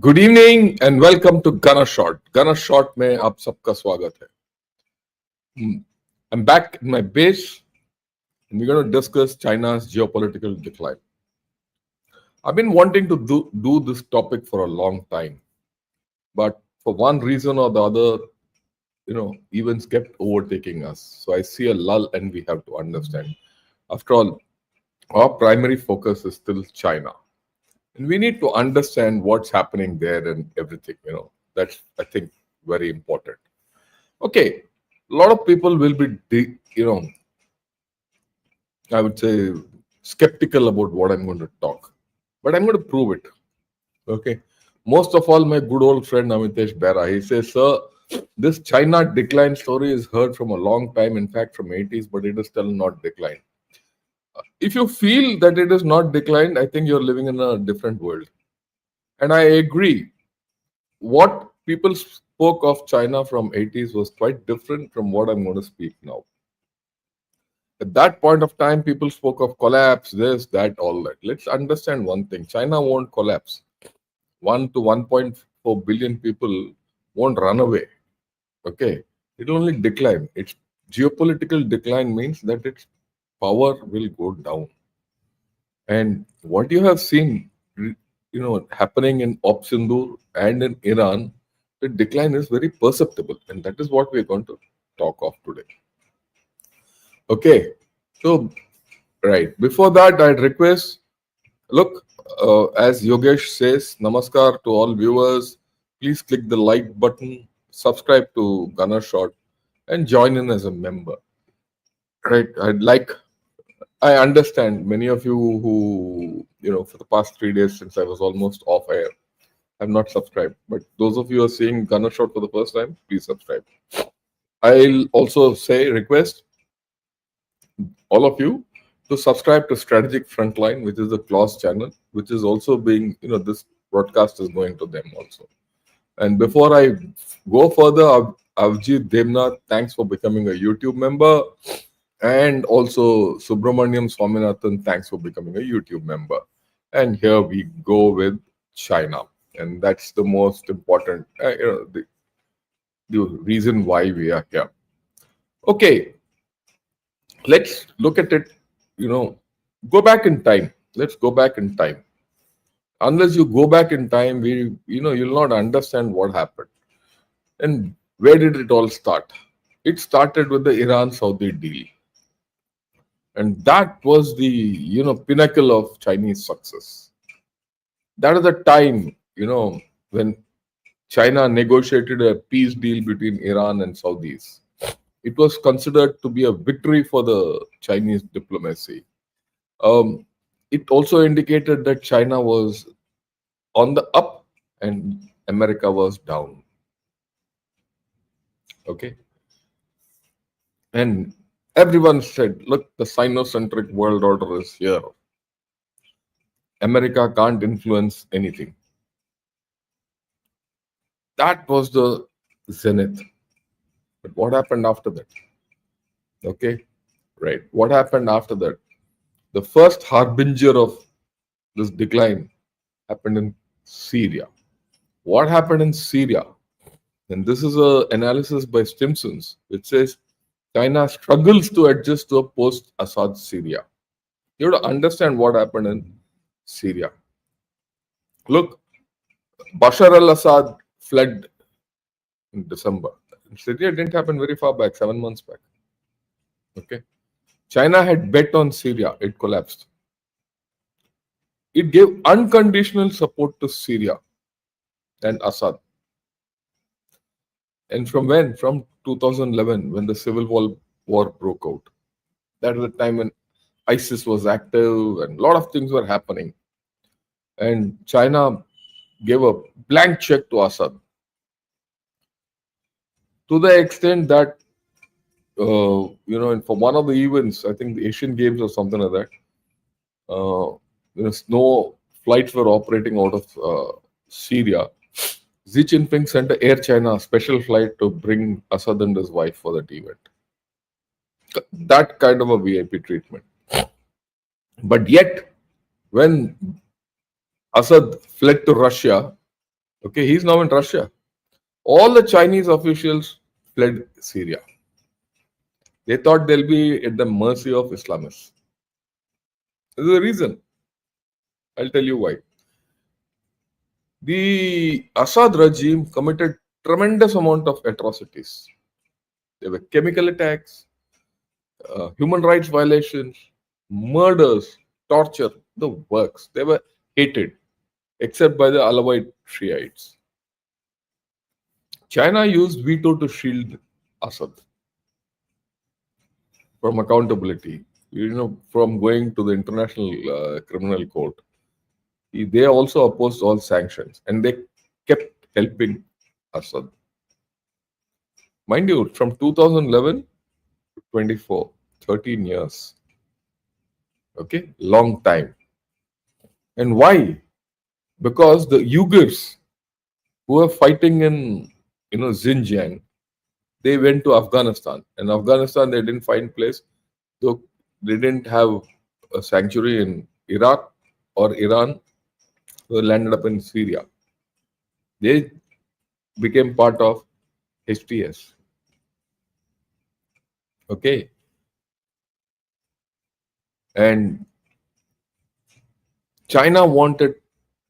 Good evening and welcome to gunner shot. Gunner shot में आप सबका स्वागत है. I'm back in my base and we're going to discuss China's geopolitical decline. I've been wanting to do this topic for a long time, but for one reason or the other, events kept overtaking us. So I see a lull and we have to understand. After all, our primary focus is still China. And we need to understand what's happening there and everything, That's, I think, very important. Okay, a lot of people will be, I would say, skeptical about what I'm going to talk. But I'm going to prove it. Okay. Most of all, my good old friend Amitesh Bera, he says, sir, this China decline story is heard from a long time, in fact, from 80s, but it is still not declined. If you feel that it is not declined, I think you're living in a different world. And I agree. What people spoke of China from 80s was quite different from what I'm going to speak now. At that point of time, people spoke of collapse, this, that, all that. Let's understand one thing. China won't collapse. 1 to 1.4 billion people won't run away. Okay. It will only decline. Its geopolitical decline means that its power will go down. And what you have seen, happening in Op Sindoor and in Iran, the decline is very perceptible. And that is what we're going to talk of today. Okay. So, right. Before that, I'd request, look, as Yogesh says, namaskar to all viewers. Please click the like button, subscribe to Gunner Shot, and join in as a member. Right. I understand many of you who, for the past 3 days since I was almost off air, have not subscribed. But those of you who are seeing Gunner Shot for the first time, please subscribe. I'll also request all of you to subscribe to Strategic Frontline, which is the clause channel, which is also being, this broadcast is going to them also. And before I go further, Avjit Devnath, thanks for becoming a YouTube member. And also Subramaniam Swaminathan, thanks for becoming a YouTube member. And here we go with China. And that's the most important, the reason why we are here. Okay, let's look at it, go back in time. Let's go back in time. Unless you go back in time, you'll not understand what happened. And where did it all start? It started with the Iran-Saudi deal. And that was the, pinnacle of Chinese success. That is the time, when China negotiated a peace deal between Iran and Saudis. It was considered to be a victory for the Chinese diplomacy. It also indicated that China was on the up and America was down. Okay. And everyone said, look, the Sino-centric world order is here. America can't influence anything. That was the zenith. But what happened after that? Okay, right. What happened after that? The first harbinger of this decline happened in Syria. What happened in Syria? And this is an analysis by Stimson's, which says China struggles to adjust to a post-Assad Syria. You have to understand what happened in Syria. Look, Bashar al-Assad fled in December. Syria didn't happen very far back, 7 months back. Okay. China had bet on Syria. It collapsed. It gave unconditional support to Syria and Assad. And from when? From 2011, when the civil war broke out. That was the time when ISIS was active and a lot of things were happening. And China gave a blank check to Assad. To the extent that, for one of the events, I think the Asian Games or something like that, no flights were operating out of Syria. Xi Jinping sent an Air China special flight to bring Assad and his wife for that event. That kind of a VIP treatment. But yet, when Assad fled to Russia, Okay, he's now in Russia. All the Chinese officials fled Syria. They thought they'll be at the mercy of Islamists. This is the reason. I'll tell you why. The Assad regime committed tremendous amount of atrocities. There were chemical attacks, human rights violations, murders, torture, the works. They were hated, except by the Alawite Shiites. China used veto to shield Assad from accountability, from going to the International Criminal Court. They also opposed all sanctions and they kept helping Assad. Mind you, from 2011 to 24, 13 years. Okay, long time. And why? Because the Uyghurs who were fighting in Xinjiang, they went to Afghanistan. In Afghanistan, they didn't find place. So they didn't have a sanctuary in Iraq or Iran. So they landed up in Syria. They became part of HTS. Okay. And China wanted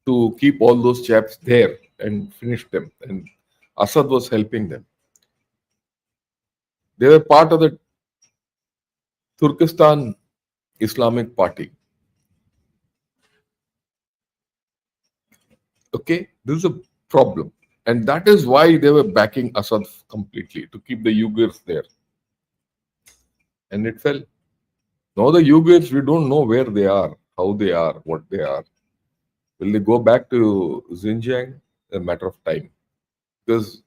to keep all those chaps there and finish them. And Assad was helping them. They were part of the Turkestan Islamic Party. Okay, this is a problem. And that is why they were backing Assad completely to keep the Uyghurs there. And it fell. Now the Uyghurs, we don't know where they are, how they are, what they are. Will they go back to Xinjiang? A matter of time. Because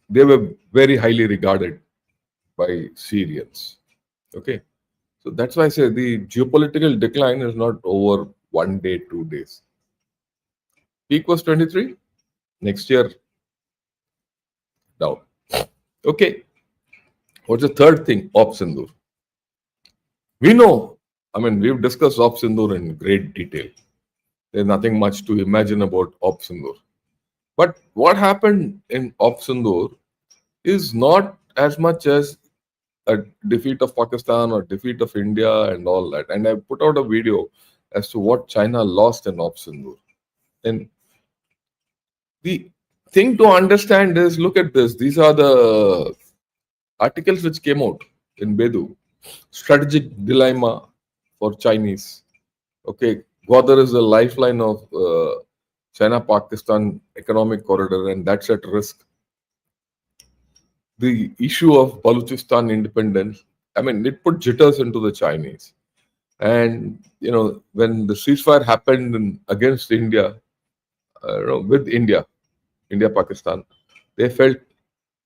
they were very highly regarded by Syrians. Okay. So that's why I say the geopolitical decline is not over 1 day, 2 days. Peak was 23. Next year, down. Okay. What's the third thing? Op Sindur. We know, we've discussed Op Sindur in great detail. There's nothing much to imagine about Op Sindur. But what happened in Op Sindur is not as much as a defeat of Pakistan or defeat of India and all that. And I put out a video as to what China lost in Op Sindur. And the thing to understand is, look at this. These are the articles which came out in Bedu. Strategic dilemma for Chinese. Okay, Gwadar is the lifeline of China-Pakistan economic corridor, and that's at risk. The issue of Balochistan independence, it put jitters into the Chinese. And, when the ceasefire happened against India, with India, Pakistan, they felt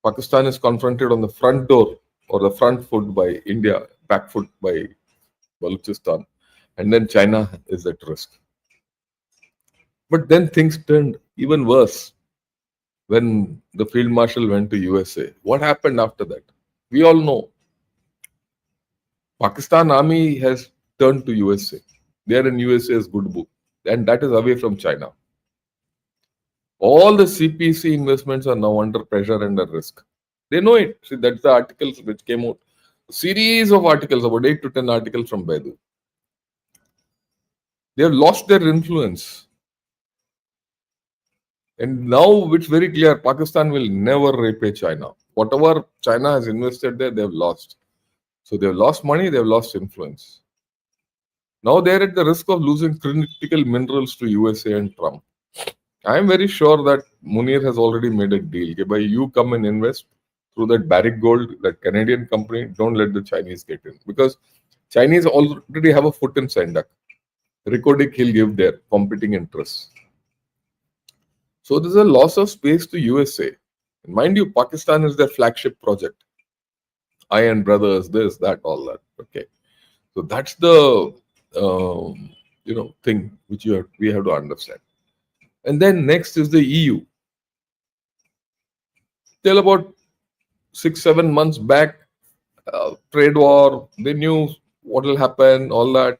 Pakistan is confronted on the front door or the front foot by India, back foot by Balochistan, and then China is at risk. But then things turned even worse when the field marshal went to USA. What happened after that? We all know. Pakistan army has turned to USA. They are in USA's good book, and that is away from China. All the CPC investments are now under pressure and at risk. They know it. See, that's the articles which came out. A series of articles, about 8 to 10 articles from Bedu. They have lost their influence. And now it's very clear Pakistan will never repay China. Whatever China has invested there, they've lost. So they've lost money, they've lost influence. Now they're at the risk of losing critical minerals to USA and Trump. I'm very sure that Munir has already made a deal. Okay, by you come and invest through that Barrick Gold, that Canadian company, don't let the Chinese get in. Because Chinese already have a foot in Sendak. Retd he'll give their competing interests. So there's a loss of space to USA. And mind you, Pakistan is their flagship project. Iron Brothers, this, that, all that. Okay. So that's the thing which we have to understand. And then next is the EU. Till about 6-7 months back, trade war, they knew what will happen, all that.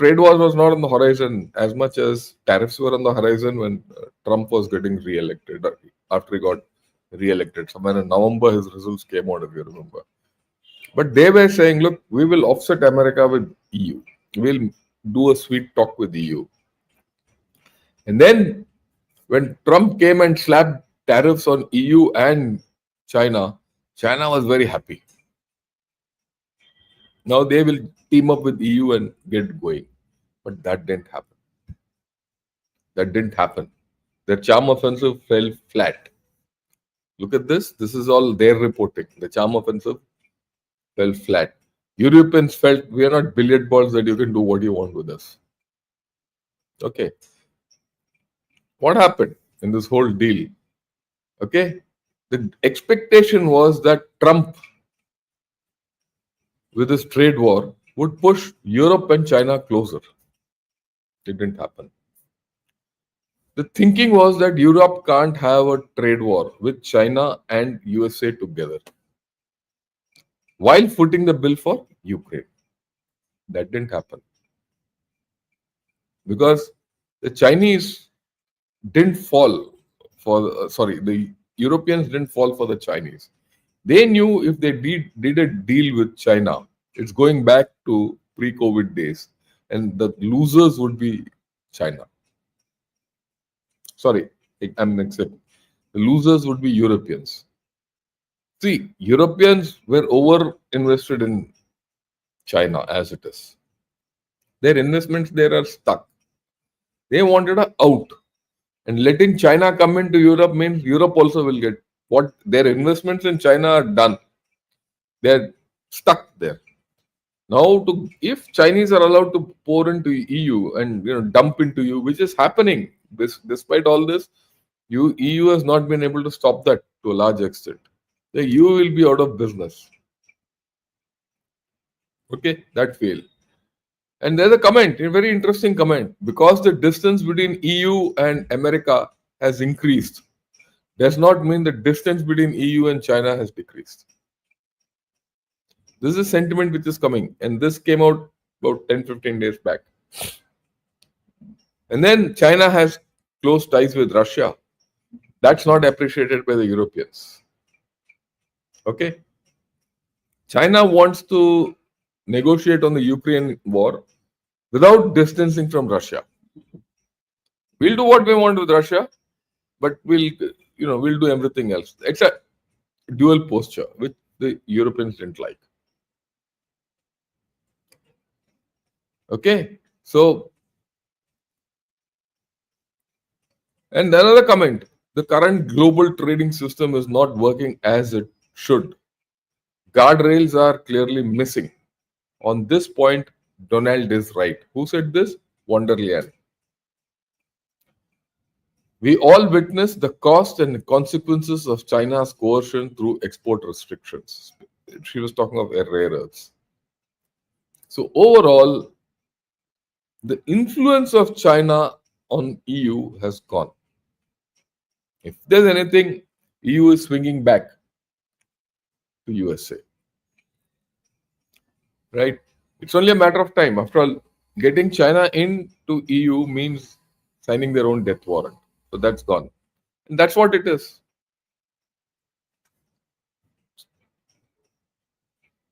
trade war was not on the horizon as much as tariffs were on the horizon when Trump was getting re-elected. After he got re-elected, somewhere in November, his results came out, if you remember. But they were saying, look, we will offset America with EU. We'll do a sweet talk with EU. And then when Trump came and slapped tariffs on EU and China, China was very happy. Now they will team up with EU and get going. But that didn't happen. That didn't happen. Their charm offensive fell flat. Look at this. This is all their reporting. The charm offensive fell flat. Europeans felt we are not billiard balls that you can do what you want with us. Okay. What happened in this whole deal? Okay. The expectation was that Trump, with his trade war, would push Europe and China closer. It didn't happen. The thinking was that Europe can't have a trade war with China and USA together while footing the bill for Ukraine. That didn't happen because the Chinese didn't fall for, the Europeans didn't fall for the Chinese. They knew if they did a deal with China, it's going back to pre-COVID days, and the losers would be China. Sorry, I'm accepting. The losers would be Europeans. See, Europeans were over invested in China as it is. Their investments there are stuck. They wanted a out. And letting China come into Europe means Europe also will get what their investments in China are done. They're stuck there. Now, if Chinese are allowed to pour into EU and dump into you, which is happening, despite all this, EU has not been able to stop that to a large extent. The EU will be out of business. Okay, that failed. And there's a comment, a very interesting comment. Because the distance between EU and America has increased, does not mean the distance between EU and China has decreased. This is a sentiment which is coming, and this came out about 10-15 days back. And then China has close ties with Russia. That's not appreciated by the Europeans. Okay. China wants to negotiate on the Ukraine war without distancing from Russia. We'll do what we want with Russia, but we'll do everything else. It's a dual posture, which the Europeans didn't like. Okay, so, and another comment, the current global trading system is not working as it should. Guardrails are clearly missing. On this point, Donald is right. Who said this? Wonderlian. We all witnessed the cost and consequences of China's coercion through export restrictions. She was talking of rare earths. So overall, the influence of China on EU has gone. If there's anything, EU is swinging back to USA. Right? It's only a matter of time. After all, getting China into EU means signing their own death warrant. So that's gone. And that's what it is.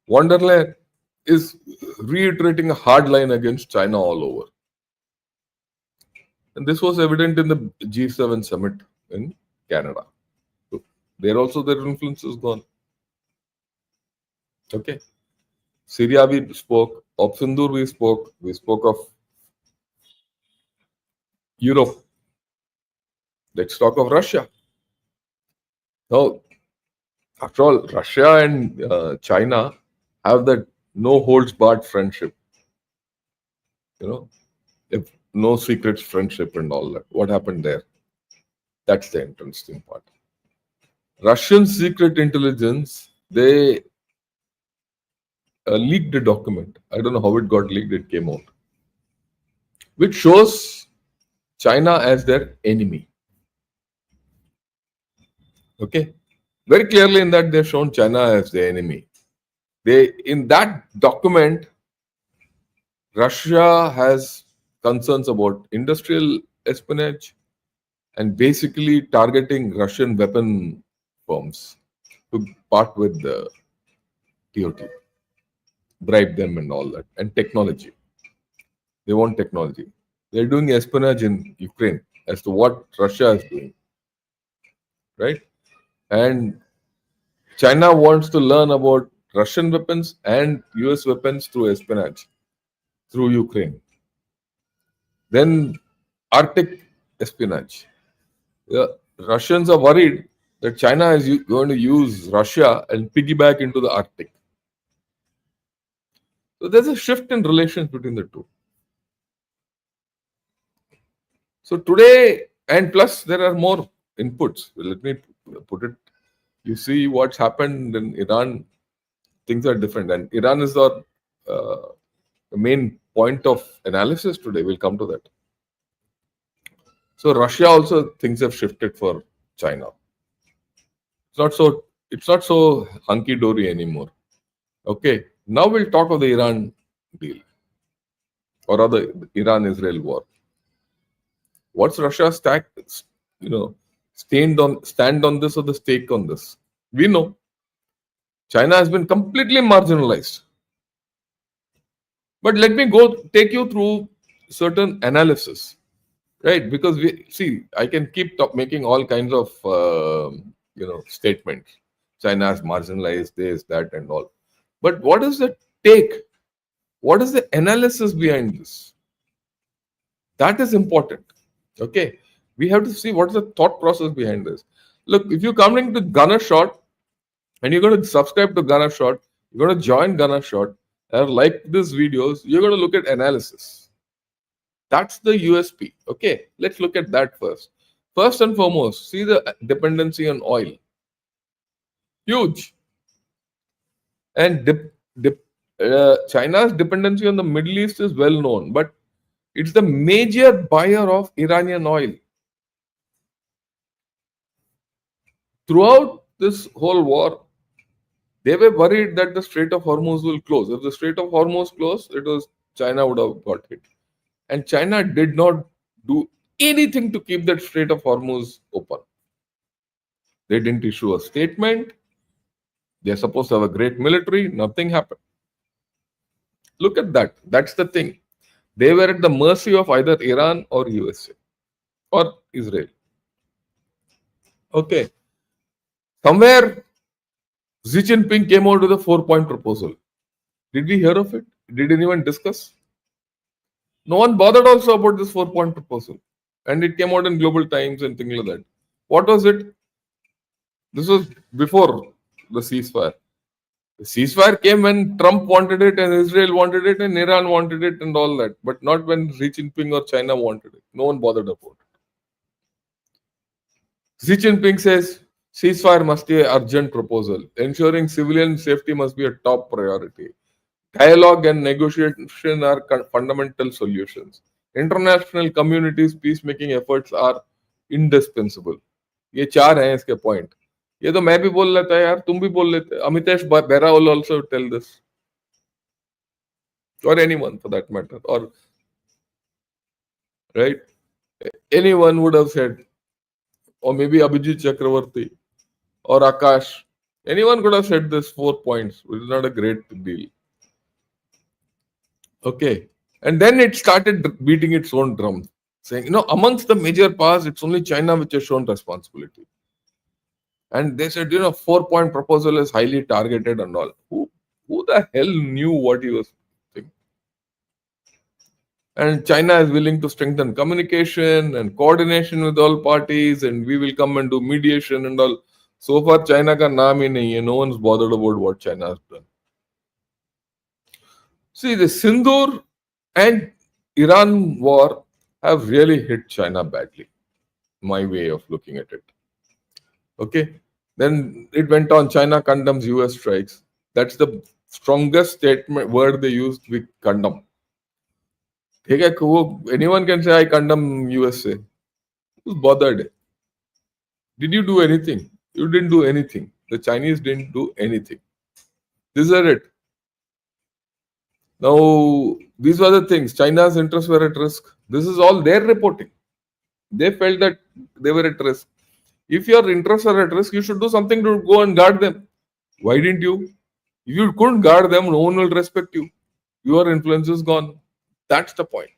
Wonderland is reiterating a hard line against China all over. And this was evident in the G7 summit in Canada. So there also their influence is gone. Okay. Syria we spoke, of Sindur we spoke of Europe. Let's talk of Russia. Now, after all, Russia and China have that no holds barred friendship. If no secrets friendship and all that. What happened there? That's the interesting part. Russian secret intelligence, they leaked a document. I don't know how it got leaked, it came out, which shows China as their enemy. Okay? Very clearly in that they've shown China as their enemy. In that document, Russia has concerns about industrial espionage and basically targeting Russian weapon firms to part with the TOT, bribe them and all that, and technology. They want technology. They're doing espionage in Ukraine as to what Russia is doing, right? And China wants to learn about Russian weapons and US weapons through espionage through Ukraine. Then Arctic espionage. The Russians are worried that China is going to use Russia and piggyback into the Arctic. So there's a shift in relations between the two. So today, and plus there are more inputs. Let me put it. You see what's happened in Iran. Things are different, and Iran is uh, the main point of analysis today. We'll come to that. So Russia also things have shifted for China. It's not so. It's not so hunky dory anymore. Okay. Now we'll talk of the Iran deal or rather Iran-Israel war. What's Russia's stand on this or the stake on this? We know China has been completely marginalized. But let me go take you through certain analysis, right? Because we see, I can keep making all kinds of statements. China has marginalized this, that, and all. But what is the take? What is the analysis behind this? That is important. Okay, we have to see what's the thought process behind this. Look, if you're coming to Gunner Shot and you're going to subscribe to Gunner Shot, you're going to join Gunner Shot, or like these videos, you're going to look at analysis. That's the USP. Okay, let's look at that first. First and foremost, see the dependency on oil. Huge. And China's dependency on the Middle East is well known, but it's the major buyer of Iranian oil. Throughout this whole war, they were worried that the Strait of Hormuz will close. If the Strait of Hormuz closed, it was China would have got hit. And China did not do anything to keep that Strait of Hormuz open. They didn't issue a statement. They're supposed to have a great military. Nothing happened. Look at that. That's the thing. They were at the mercy of either Iran or USA or Israel. Okay. Somewhere Xi Jinping came out with a 4-point proposal. Did we hear of it? Did anyone discuss? No one bothered also about this 4-point proposal. And it came out in Global Times and things like that. What was it? This was before the ceasefire. The ceasefire came when Trump wanted it and Israel wanted it and Iran wanted it and all that. But not when Xi Jinping or China wanted it. No one bothered about it. Xi Jinping says ceasefire must be an urgent proposal. Ensuring civilian safety must be a top priority. Dialogue and negotiation are fundamental solutions. International communities peacemaking efforts are indispensable. ये चार हैं इसके point. ये तो मैं भी बोल लेता है यार, तुम भी बोल लेते. Amitesh Bera will also tell this, or anyone for that matter, or right, anyone would have said, or maybe Abhijit Chakravarti or Akash, anyone could have said this 4 points, which is not a great deal. Okay. And then it started beating its own drum, saying, amongst the major powers, it's only China which has shown responsibility. And they said, 4-point proposal is highly targeted and all. Who the hell knew what he was saying? And China is willing to strengthen communication and coordination with all parties, and we will come and do mediation and all. So far, China ka naam hi nahi hai. No one's bothered about what China has done. See, the Sindoor and Iran war have really hit China badly. My way of looking at it. Okay. Then it went on. China condemns US strikes. That's the strongest statement word they used. We condemn. Anyone can say I condemn USA. Who's bothered? Did you do anything? You didn't do anything. The Chinese didn't do anything. This is it. Now, these were the things. China's interests were at risk. This is all their reporting. They felt that they were at risk. If your interests are at risk, you should do something to go and guard them. Why didn't you? If you couldn't guard them, no one will respect you. Your influence is gone. That's the point.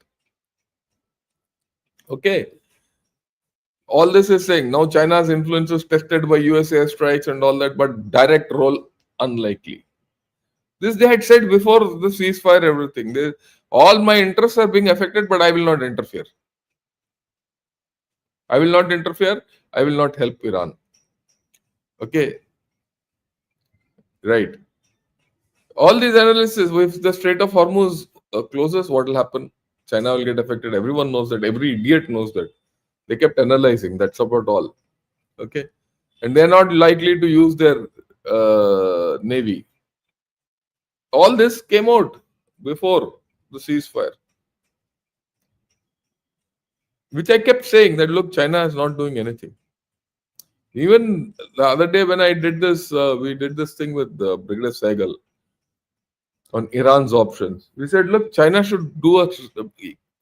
Okay. All this is saying now China's influence is tested by US airstrikes and all that, but direct role unlikely. This they had said before the ceasefire, everything. All my interests are being affected, but I will not interfere. I will not interfere. I will not help Iran. Okay, right. All these analysis, if the Strait of Hormuz closes, what will happen? China will get affected. Everyone knows that. Every idiot knows that. They kept analyzing. That's about all. Okay, and they're not likely to use their navy. All this came out before the ceasefire, which I kept saying that look, China is not doing anything. Even the other day when I did this, we did this thing with Brigadier Sehgal on Iran's options. We said, look, China should do a.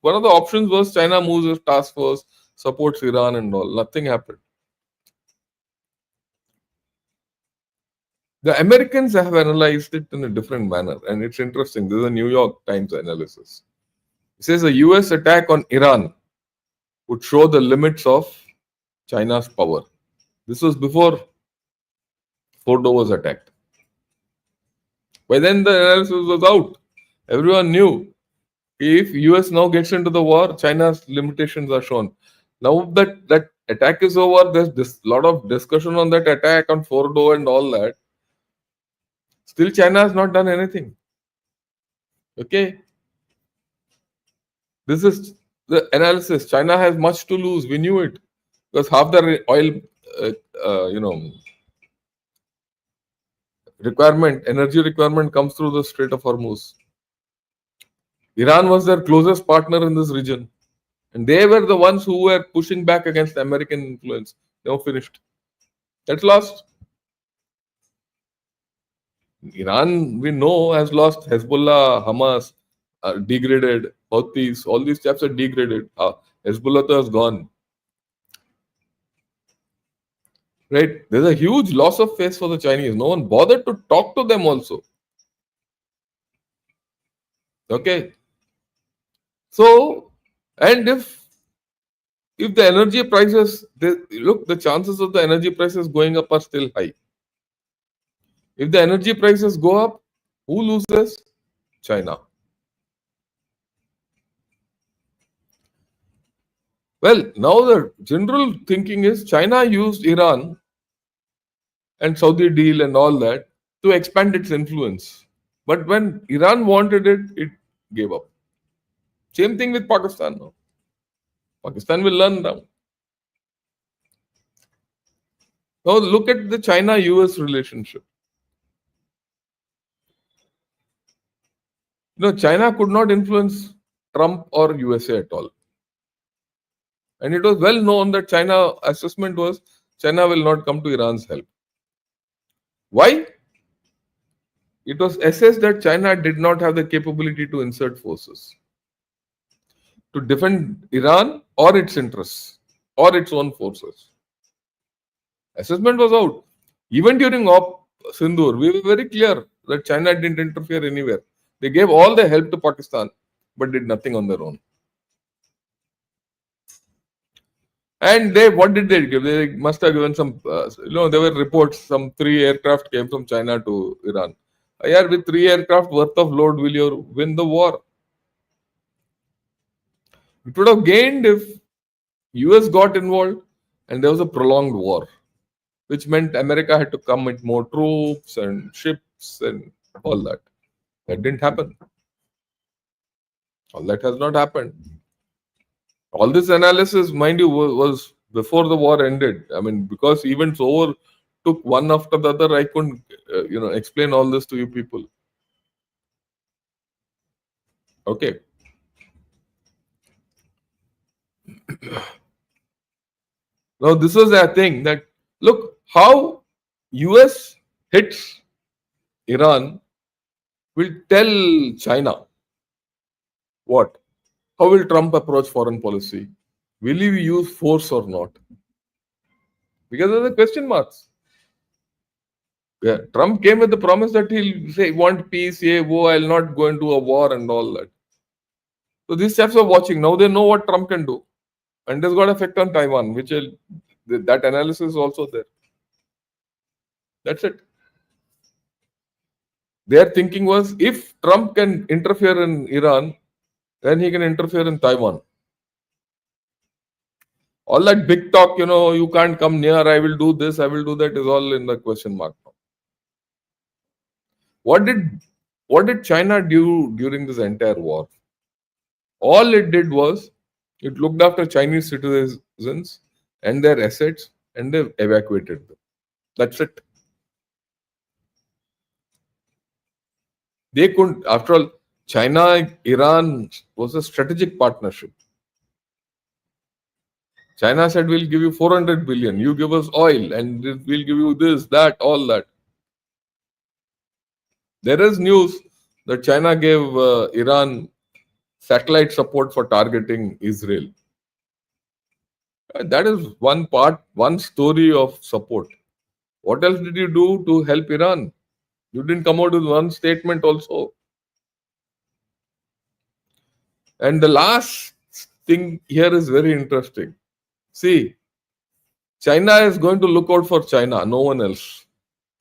One of the options was China moves a task force, supports Iran and all. Nothing happened. The Americans have analyzed it in a different manner, and it's interesting. This is a New York Times analysis. It says a US attack on Iran would show the limits of China's power. This was before Fordo was attacked. By then, the analysis was out. Everyone knew if US now gets into the war, China's limitations are shown. Now that attack is over, there's this lot of discussion on that attack on Fordo and all that. Still, China has not done anything. Okay, this is the analysis. China has much to lose. We knew it because half the oil, energy requirement comes through the Strait of Hormuz. Iran was their closest partner in this region, and they were the ones who were pushing back against American influence. They were finished. That's lost. Iran, we know, has lost Hezbollah, Hamas, degraded, Houthis, all these chaps are degraded. Hezbollah has gone. Right? There's a huge loss of face for the Chinese. No one bothered to talk to them also. Okay. So, and if the energy prices, the chances of the energy prices going up are still high. If the energy prices go up, who loses? China. Well, now the general thinking is China used Iran and Saudi deal and all that to expand its influence. But when Iran wanted it, it gave up. Same thing with Pakistan now. Pakistan will learn now. Now look at the China-US relationship. China could not influence Trump or USA at all. And it was well known that China assessment was China will not come to Iran's help. Why? It was assessed that China did not have the capability to insert forces to defend Iran or its interests or its own forces. Assessment was out. Even during Op Sindoor, we were very clear that China didn't interfere anywhere. They gave all the help to Pakistan, but did nothing on their own. And what did they give? They must have given some, there were reports, some 3 aircraft came from China to Iran. Yeah, with 3 aircraft worth of load, will you win the war? It would have gained if US got involved and there was a prolonged war, which meant America had to come with more troops and ships and all that. That didn't happen. All that has not happened. All this analysis, mind you, was before the war ended. I mean, because events over took one after the other, I couldn't, explain all this to you people. Okay. Now, this was a thing that, look, how US hits Iran will tell China What? How will Trump approach foreign policy? Will he use force or not? Because of the question marks. Yeah, Trump came with the promise that he'll say, want peace, yeah, I'll not go into a war and all that. So these chaps are watching. Now they know what Trump can do. And this got effect on Taiwan, that analysis is also there. That's it. Their thinking was if Trump can interfere in Iran, then he can interfere in Taiwan. All that big talk, you can't come near, I will do this, I will do that, is all in the question mark now. What did China do during this entire war? All it did was it looked after Chinese citizens and their assets and they evacuated them. That's it. They couldn't, after all, China, Iran was a strategic partnership. China said, we'll give you 400 billion, you give us oil, and we'll give you this, that, all that. There is news that China gave Iran satellite support for targeting Israel. That is one story of support. What else did you do to help Iran? You didn't come out with one statement also. And the last thing here is very interesting. See, China is going to look out for China, no one else.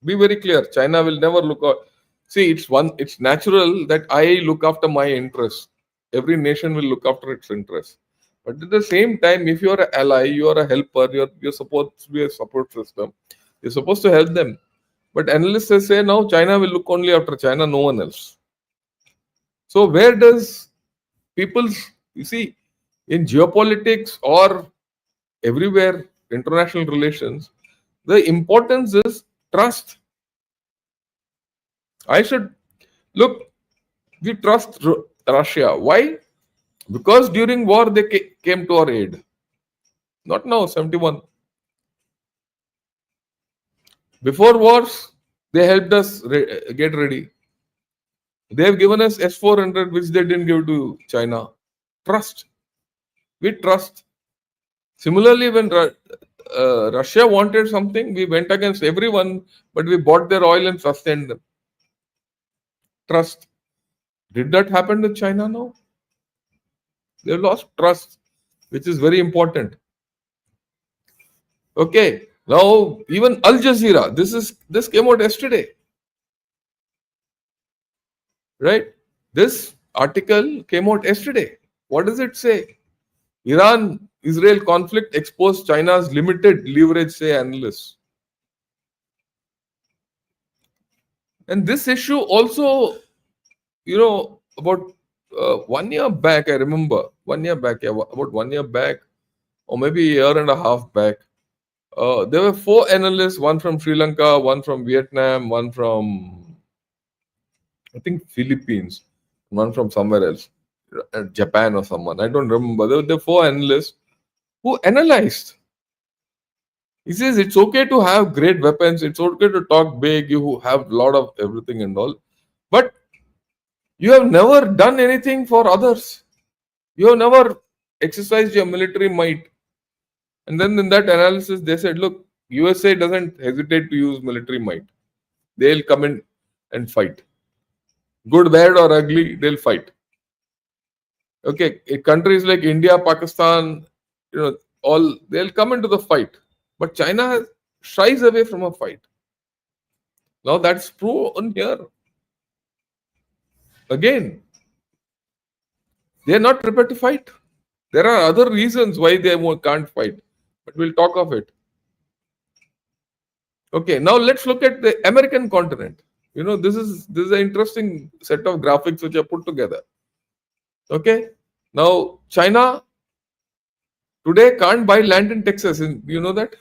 Be very clear. China will never look out. See, it's natural that I look after my interests. Every nation will look after its interests. But at the same time, if you are an ally, you are a helper, you're supposed to be a support system. You're supposed to help them. But analysts say now China will look only after China, no one else. So where does you see, in geopolitics or everywhere, international relations, the importance is trust. We trust Russia. Why? Because during war they came to our aid. Not now, 71. Before wars, they helped us get ready. They have given us S-400, which they didn't give to China. Trust. We trust. Similarly, when Russia wanted something, we went against everyone, but we bought their oil and sustained them. Trust. Did that happen with China now? They lost trust, which is very important. Okay, now even Al Jazeera, this came out yesterday, right? This article came out yesterday. What does it say? Iran-Israel conflict exposed China's limited leverage, say analysts. And this issue also, about 1 year back, I remember, 1 year back, about 1 year back, or maybe a year and a half back, there were 4 analysts, one from Sri Lanka, one from Vietnam, one from, I think, Philippines, one from somewhere else, Japan or someone. I don't remember. There were 4 analysts who analyzed. He says it's okay to have great weapons, it's okay to talk big, you have a lot of everything and all, but you have never done anything for others. You have never exercised your military might. And then in that analysis, they said, look, USA doesn't hesitate to use military might. They'll come in and fight. Good, bad, or ugly, they'll fight. Okay, countries like India, Pakistan, they'll come into the fight. But China shies away from a fight. Now that's proven here. Again, they are not prepared to fight. There are other reasons why they can't fight, but we'll talk of it. Okay, now let's look at the American continent. This is an interesting set of graphics which are put together. Okay, now China today can't buy land in Texas. You know that?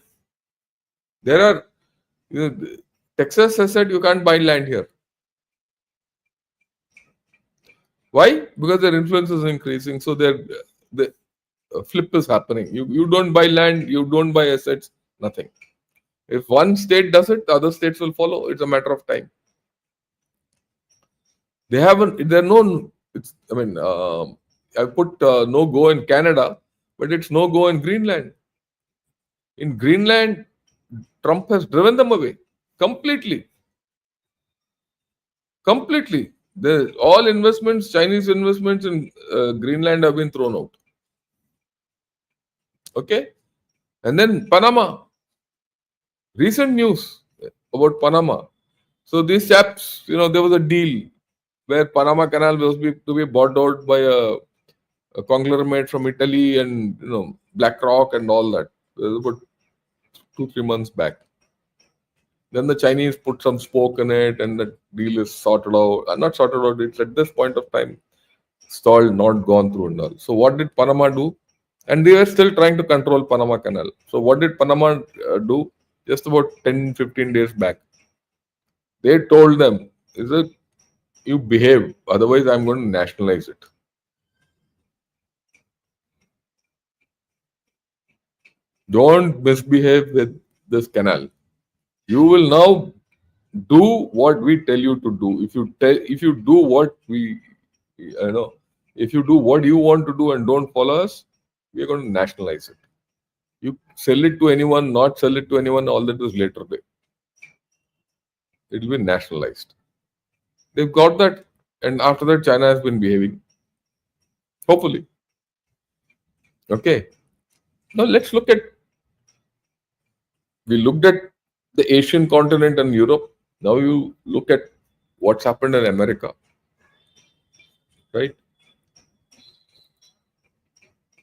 There are, Texas has said you can't buy land here. Why? Because their influence is increasing. So the flip is happening. You don't buy land, you don't buy assets, nothing. If one state does it, the other states will follow. It's a matter of time. They haven't. They're known. I put no go in Canada, but it's no go in Greenland. In Greenland, Trump has driven them away completely. Completely. All investments, Chinese investments in Greenland have been thrown out. Okay. And then Panama. Recent news about Panama. So these chaps, there was a deal where Panama Canal was to be bought out by a conglomerate from Italy and BlackRock and all that. It was about 2-3 months back. Then the Chinese put some spoke in it, and the deal is sorted out. Not sorted out. It's at this point of time stalled, not gone through and all. So what did Panama do? And they were still trying to control Panama Canal. So what did Panama do? Just about 10-15 days back, they told them, "Is it you behave? Otherwise, I'm going to nationalize it." Don't misbehave with this canal. You will now do what we tell you to do. If you do what if you do what you want to do and don't follow us, we are going to nationalize it. You sell it to anyone, not sell it to anyone, all that is later day. It will be nationalized. They've got that, and after that, China has been behaving. Hopefully. Okay. Now let's look at. We looked at the Asian continent and Europe. Now you look at what's happened in America. Right?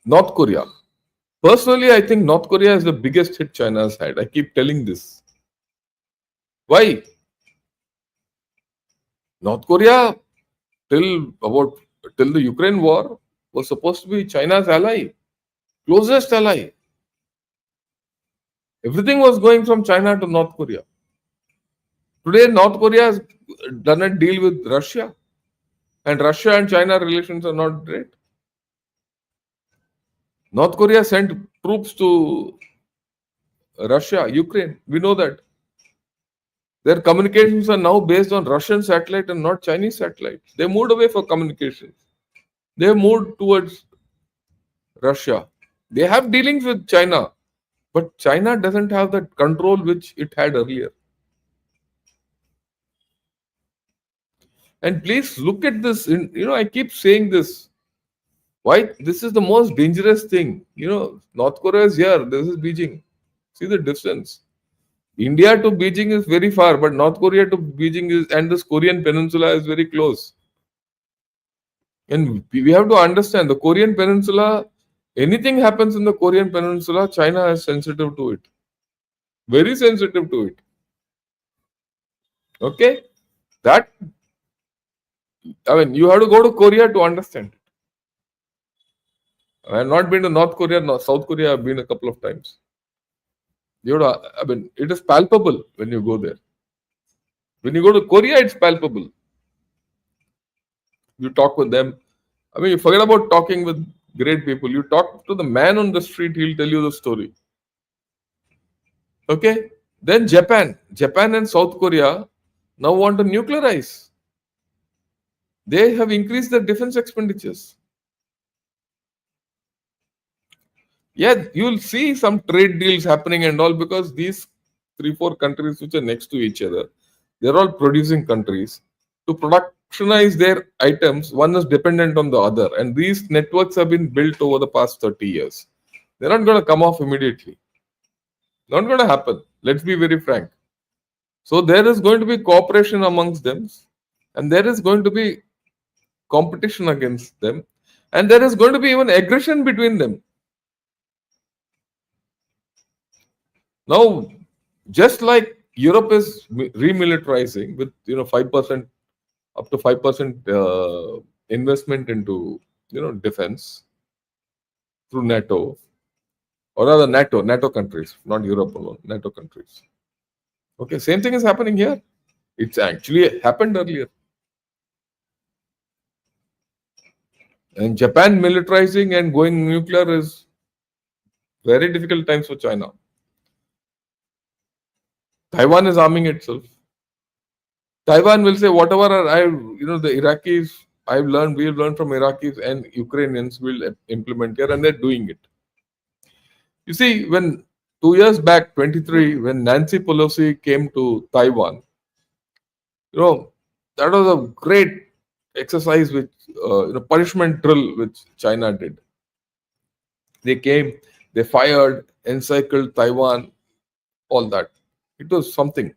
North Korea. Personally, I think North Korea is the biggest hit China has had. I keep telling this. Why? North Korea, till the Ukraine war, was supposed to be China's ally, closest ally. Everything was going from China to North Korea. Today, North Korea has done a deal with Russia, and Russia and China relations are not great. North Korea sent troops to Russia, Ukraine. We know that. Their communications are now based on Russian satellite and not Chinese satellites. They moved away for communications. They moved towards Russia. They have dealings with China, but China doesn't have that control which it had earlier. And please look at this. I keep saying this. Why? This is the most dangerous thing. North Korea is here. This is Beijing. See the distance. India to Beijing is very far, but North Korea to Beijing and this Korean peninsula is very close. And we have to understand the Korean peninsula, anything happens in the Korean peninsula, China is sensitive to it. Very sensitive to it. Okay? You have to go to Korea to understand it. I have not been to North Korea, South Korea, I've been a couple of times. It is palpable when you go there. When you go to Korea, it's palpable. You talk with them. You forget about talking with great people. You talk to the man on the street, he'll tell you the story. Okay? Then Japan. Japan and South Korea now want to nuclearize. They have increased their defense expenditures. Yeah, you'll see some trade deals happening and all because these 3-4 countries which are next to each other, they're all producing countries. To productionize their items, one is dependent on the other. And these networks have been built over the past 30 years. They're not going to come off immediately. Not going to happen. Let's be very frank. So there is going to be cooperation amongst them, and there is going to be competition against them, and there is going to be even aggression between them. Now, just like Europe is remilitarizing with 5% up to 5% investment into defense through NATO, or rather NATO countries, not Europe alone, NATO countries. Okay, same thing is happening here. It's actually happened earlier. And Japan militarizing and going nuclear is very difficult times for China. Taiwan is arming itself. Taiwan will say, whatever the Iraqis we've learned from Iraqis and Ukrainians will implement here, and they're doing it. You see, when 2 years back, 23, when Nancy Pelosi came to Taiwan, you know, that was a great exercise which, punishment drill which China did. They came, they fired, encircled Taiwan, all that. It was something.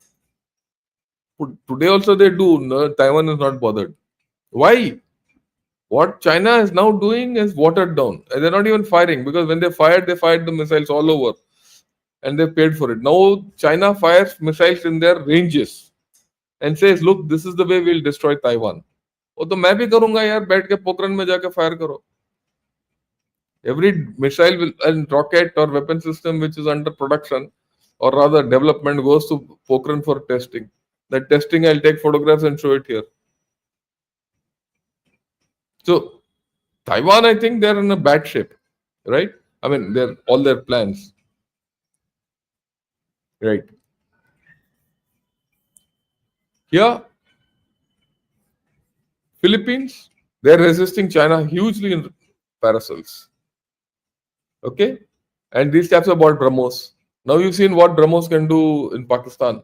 Today also they do. No, Taiwan is not bothered. Why? What China is now doing is watered down. And they're not even firing because when they fired the missiles all over and they paid for it. Now China fires missiles in their ranges and says, look, this is the way we'll destroy Taiwan. वो तो मैं भी करूंगा यार बैठ के पोखरण में जाके फायर करो. Every missile will, and rocket or weapon system which is under production or rather development goes to Pokhran for testing. That testing I'll take photographs and show it here. So Taiwan, I think they're in a bad shape, right? I mean, they're all their plans, right? Here, Philippines, they're resisting China hugely in paracels. Okay, and these chaps have bought BrahMos. Now you've seen what BrahMos can do in Pakistan.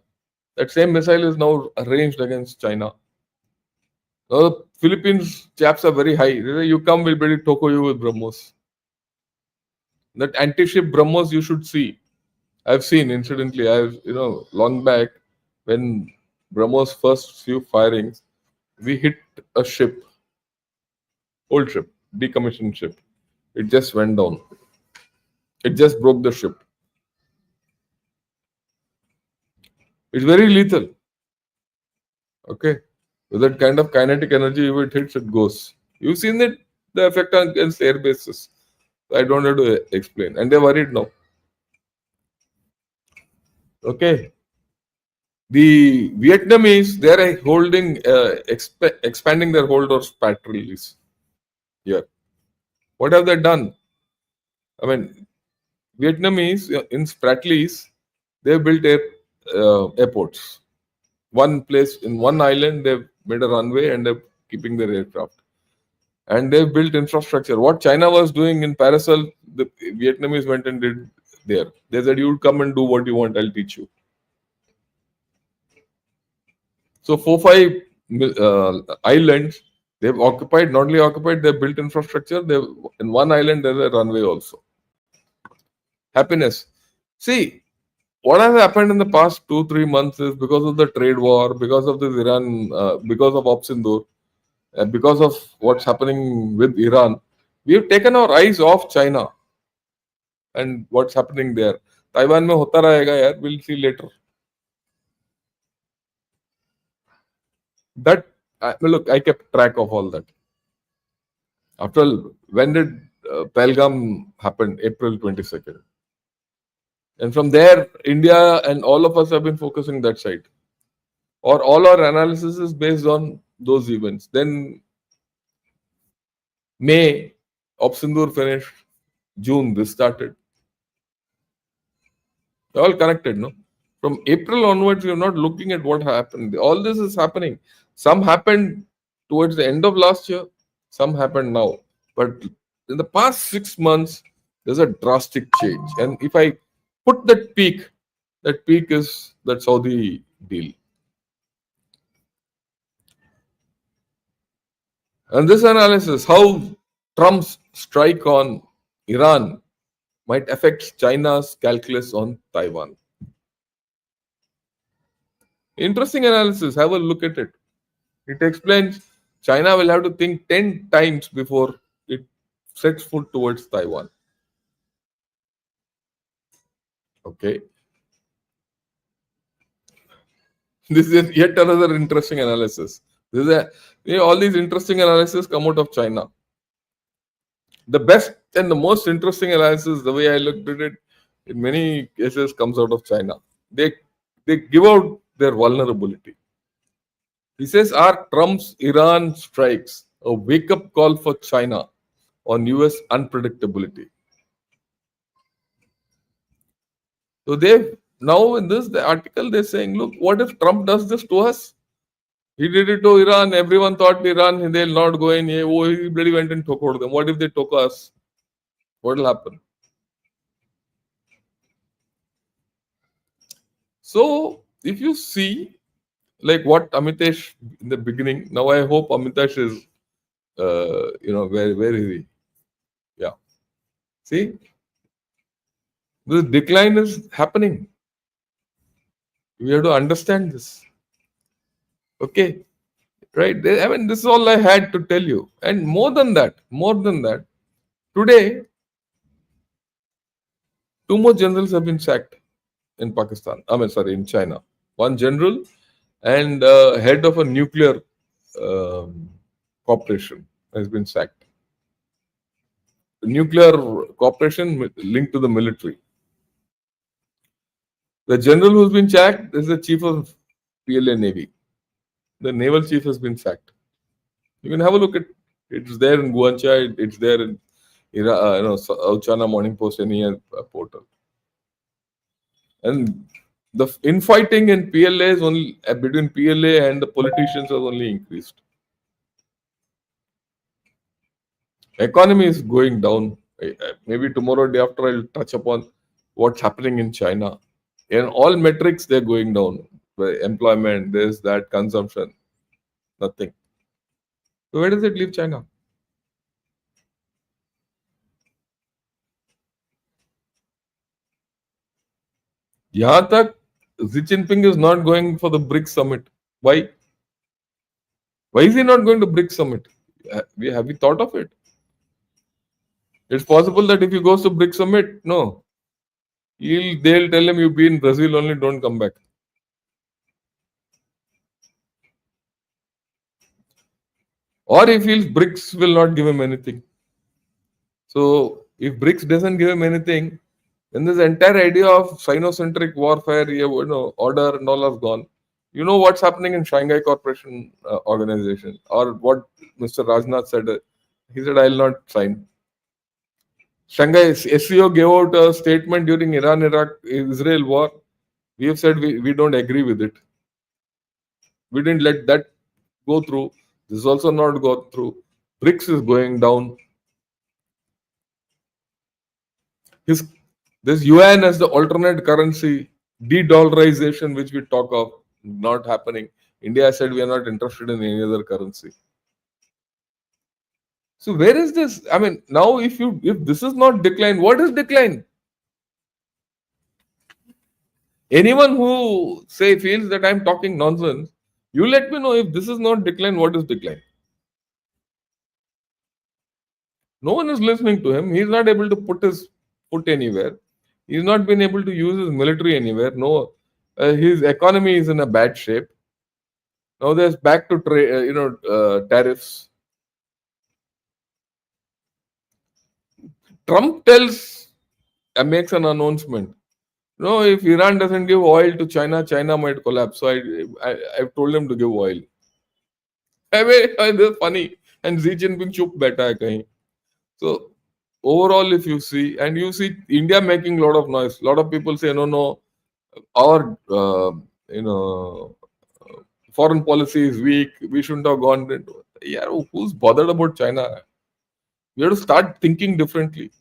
That same missile is now arranged against China. Now the Philippines chaps are very high. They say, you come, we'll build toko you with BrahMos. That anti-ship BrahMos you should see. I've seen, incidentally, long back when BrahMos first few firings, we hit a ship, old ship, decommissioned ship. It just went down. It just broke the ship. It's very lethal. Okay. With that kind of kinetic energy, if it hits, it goes. You've seen it, the effect against air bases. I don't have to explain. And they're worried now. Okay. The Vietnamese, they're holding, expanding their hold of patrols here. What have they done? I mean, Vietnamese in Spratlys, they built airports. One place in one island, they've made a runway and they're keeping their aircraft. And they've built infrastructure. What China was doing in Paracel, the Vietnamese went and did there. They said, you come and do what you want, I'll teach you. So 4-5 islands, they've occupied, not only occupied, they've built infrastructure. They've, in one island, there's a runway also. Happiness. See, what has happened in the past 2-3 months is because of the trade war, because of this Iran, because of Opsindur, because of what's happening with Iran, we have taken our eyes off China and what's happening there. Taiwan में होता रहेगा यार, we'll see later. That look, I kept track of all that. After all, when did Pahalgam happen? April 22nd. And from there, India and all of us have been focusing that side. Or all our analysis is based on those events. Then May, Opsindur finished. June, this started. They're all connected, no? From April onwards, you're not looking at what happened. All this is happening. Some happened towards the end of last year, some happened now. But in the past 6 months, there's a drastic change. And if I put that peak is that Saudi deal. And this analysis, how Trump's strike on Iran might affect China's calculus on Taiwan. Interesting analysis. Have a look at it. It explains China will have to think 10 times before it sets foot towards Taiwan. Okay. This is yet another interesting analysis. This is all these interesting analyses come out of China. The best and the most interesting analysis, the way I looked at it, in many cases comes out of China. They give out their vulnerability. He says, are Trump's Iran strikes a wake-up call for China on US unpredictability? So they've now in this the article they're saying, look, what if Trump does this to us? He did it to Iran. Everyone thought Iran, they'll not go in. Oh, he bloody went and took them. What if they took us? What will happen? So, if you see, like what Amitesh in the beginning, now I hope Amitesh is, where is he? Yeah. See, the decline is happening. We have to understand this. Okay. Right. I mean, this is all I had to tell you. And more than that, today, two more generals have been sacked in Pakistan. I mean, sorry, in China. One general and head of a nuclear um, corporation has been sacked. The nuclear corporation linked to the military. The general who's been sacked is the chief of PLA Navy. The naval chief has been sacked. You can have a look at it's there in Guancha, it's there in South China Morning Post, any portal. And the infighting in PLA is only between PLA and the politicians has only increased. Economy is going down. Maybe tomorrow, day after, I'll touch upon what's happening in China. In all metrics, they're going down. Employment, this, that, consumption, nothing. So where does it leave China? यहाँ तक Xi Jinping is not going for the BRICS summit. Why? Why is he not going to BRICS summit? Have we thought of it? It's possible that if he goes to BRICS summit, no, they'll tell him you be in Brazil only, don't come back. Or he feels BRICS will not give him anything. So if BRICS doesn't give him anything, then this entire idea of Sino-centric warfare, order and all has gone. You know what's happening in Shanghai Cooperation Organization, or what Mr. Rajnath said. He said, "I'll not sign." Shanghai SCO gave out a statement during Iran-Iraq-Israel war. We have said we don't agree with it. We didn't let that go through. This is also not go through. BRICS is going down. This yuan as the alternate currency, de-dollarization, which we talk of, not happening. India said we are not interested in any other currency. So where is this? I mean, now if this is not decline, what is decline? Anyone who feels that I'm talking nonsense, you let me know if this is not decline, what is decline? No one is listening to him. He's not able to put his foot anywhere. He's not been able to use his military anywhere. No, his economy is in a bad shape. Now there's back to tariffs. Trump makes an announcement. No, if Iran doesn't give oil to China, China might collapse. So I've told him to give oil. I mean, it's funny. And Xi Jinping chup beta hai kahin. So overall, if you see, and you see India making a lot of noise. A lot of people say, no, our foreign policy is weak. We shouldn't have gone into it. Yeah, who's bothered about China? You have to start thinking differently.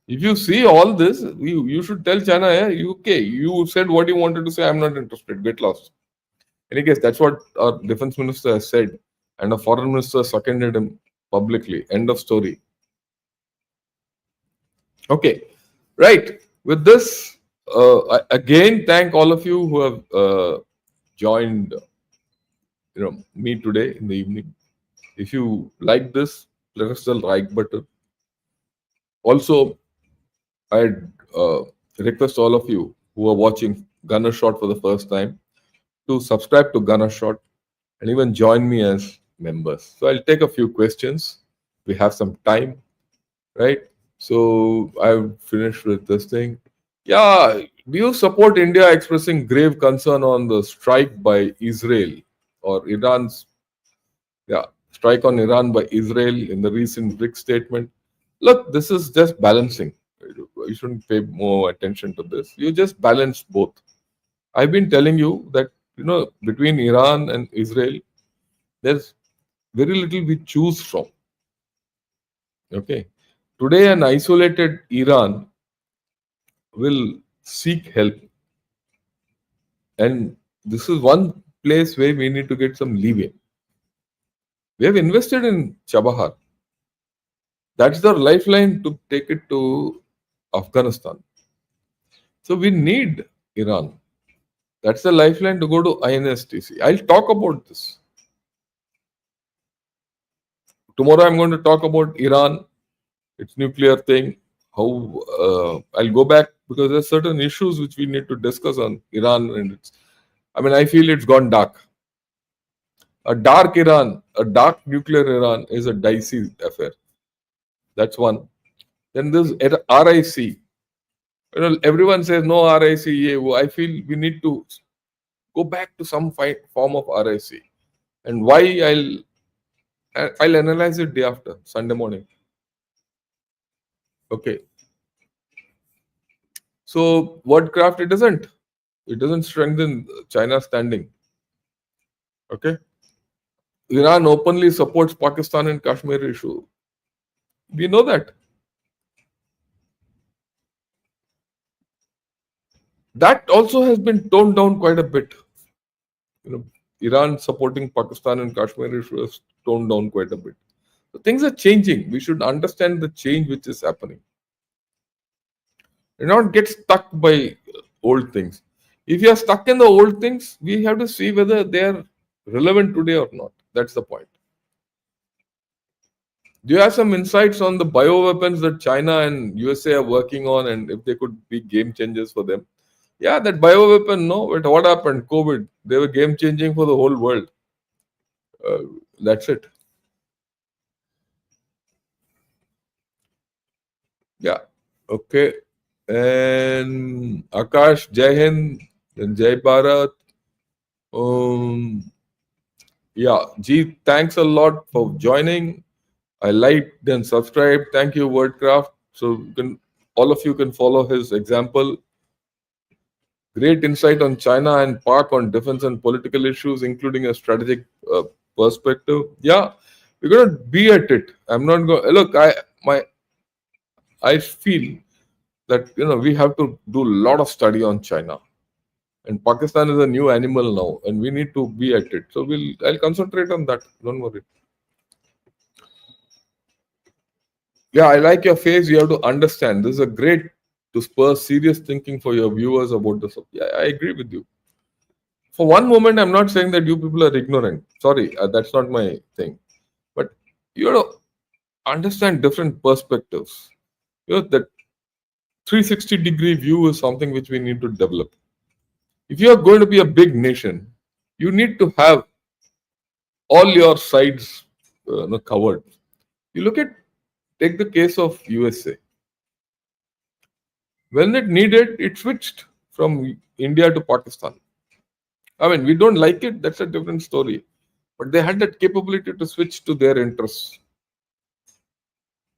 If you see all this, you should tell China, okay, you said what you wanted to say. I'm not interested. Get lost. In any case, that's what our defense minister has said, and the foreign minister seconded him publicly. End of story. Okay, right. With this, I again thank all of you who have joined, me today in the evening. If you like this, let us the like button. Also, I'd request all of you who are watching Gunner Shot for the first time to subscribe to Gunner Shot and even join me as members. So I'll take a few questions. We have some time, right? So I've finished with this thing. Yeah, do you support India expressing grave concern on the strike by Israel or Iran's strike on Iran by Israel in the recent BRICS statement? Look, this is just balancing. You shouldn't pay more attention to this. You just balance both. I've been telling you that, between Iran and Israel, there's very little we choose from. Okay. Today, an isolated Iran will seek help. And this is one place where we need to get some leeway. We have invested in Chabahar. That's the lifeline to take it to Afghanistan. So we need Iran. That's the lifeline to go to INSTC. I'll talk about this. Tomorrow I'm going to talk about Iran, its nuclear thing, how I'll go back because there's certain issues which we need to discuss on Iran and I feel it's gone dark. A dark Iran, a dark nuclear Iran is a dicey affair. That's one. Then there's RIC. Everyone says no RIC. I feel we need to go back to some form of RIC. And why I'll analyze it day after Sunday morning. Okay. So wordcraft it doesn't strengthen China's standing. Okay. Iran openly supports Pakistan and Kashmir issue. We know that. That also has been toned down quite a bit. Iran supporting Pakistan and Kashmir issue has toned down quite a bit. So things are changing. We should understand the change which is happening. And not get stuck by old things. If you are stuck in the old things, we have to see whether they are relevant today or not. That's the point. Do you have some insights on the bioweapons that China and USA are working on and if they could be game changers for them? Yeah, that bioweapon, no, but what happened? COVID. They were game changing for the whole world. That's it. Yeah. Okay. And Akash, Jai Hind, and Jai Bharat. Yeah, G, thanks a lot for joining. I liked and subscribed. Thank you, Wordcraft. So all of you can follow his example. Great insight on China and Pak on defense and political issues, including a strategic perspective. Yeah, we're gonna be at it. I'm not going. Look, I feel that we have to do a lot of study on China, and Pakistan is a new animal now, and we need to be at it. So I'll concentrate on that. Don't worry. Yeah, I like your face. You have to understand. This is a great to spur serious thinking for your viewers about this. Yeah, I agree with you. For one moment, I'm not saying that you people are ignorant. Sorry, that's not my thing. But you have to understand different perspectives. That 360-degree view is something which we need to develop. If you are going to be a big nation, you need to have all your sides covered. You take the case of USA. When it needed, it switched from India to Pakistan. We don't like it, that's a different story. But they had that capability to switch to their interests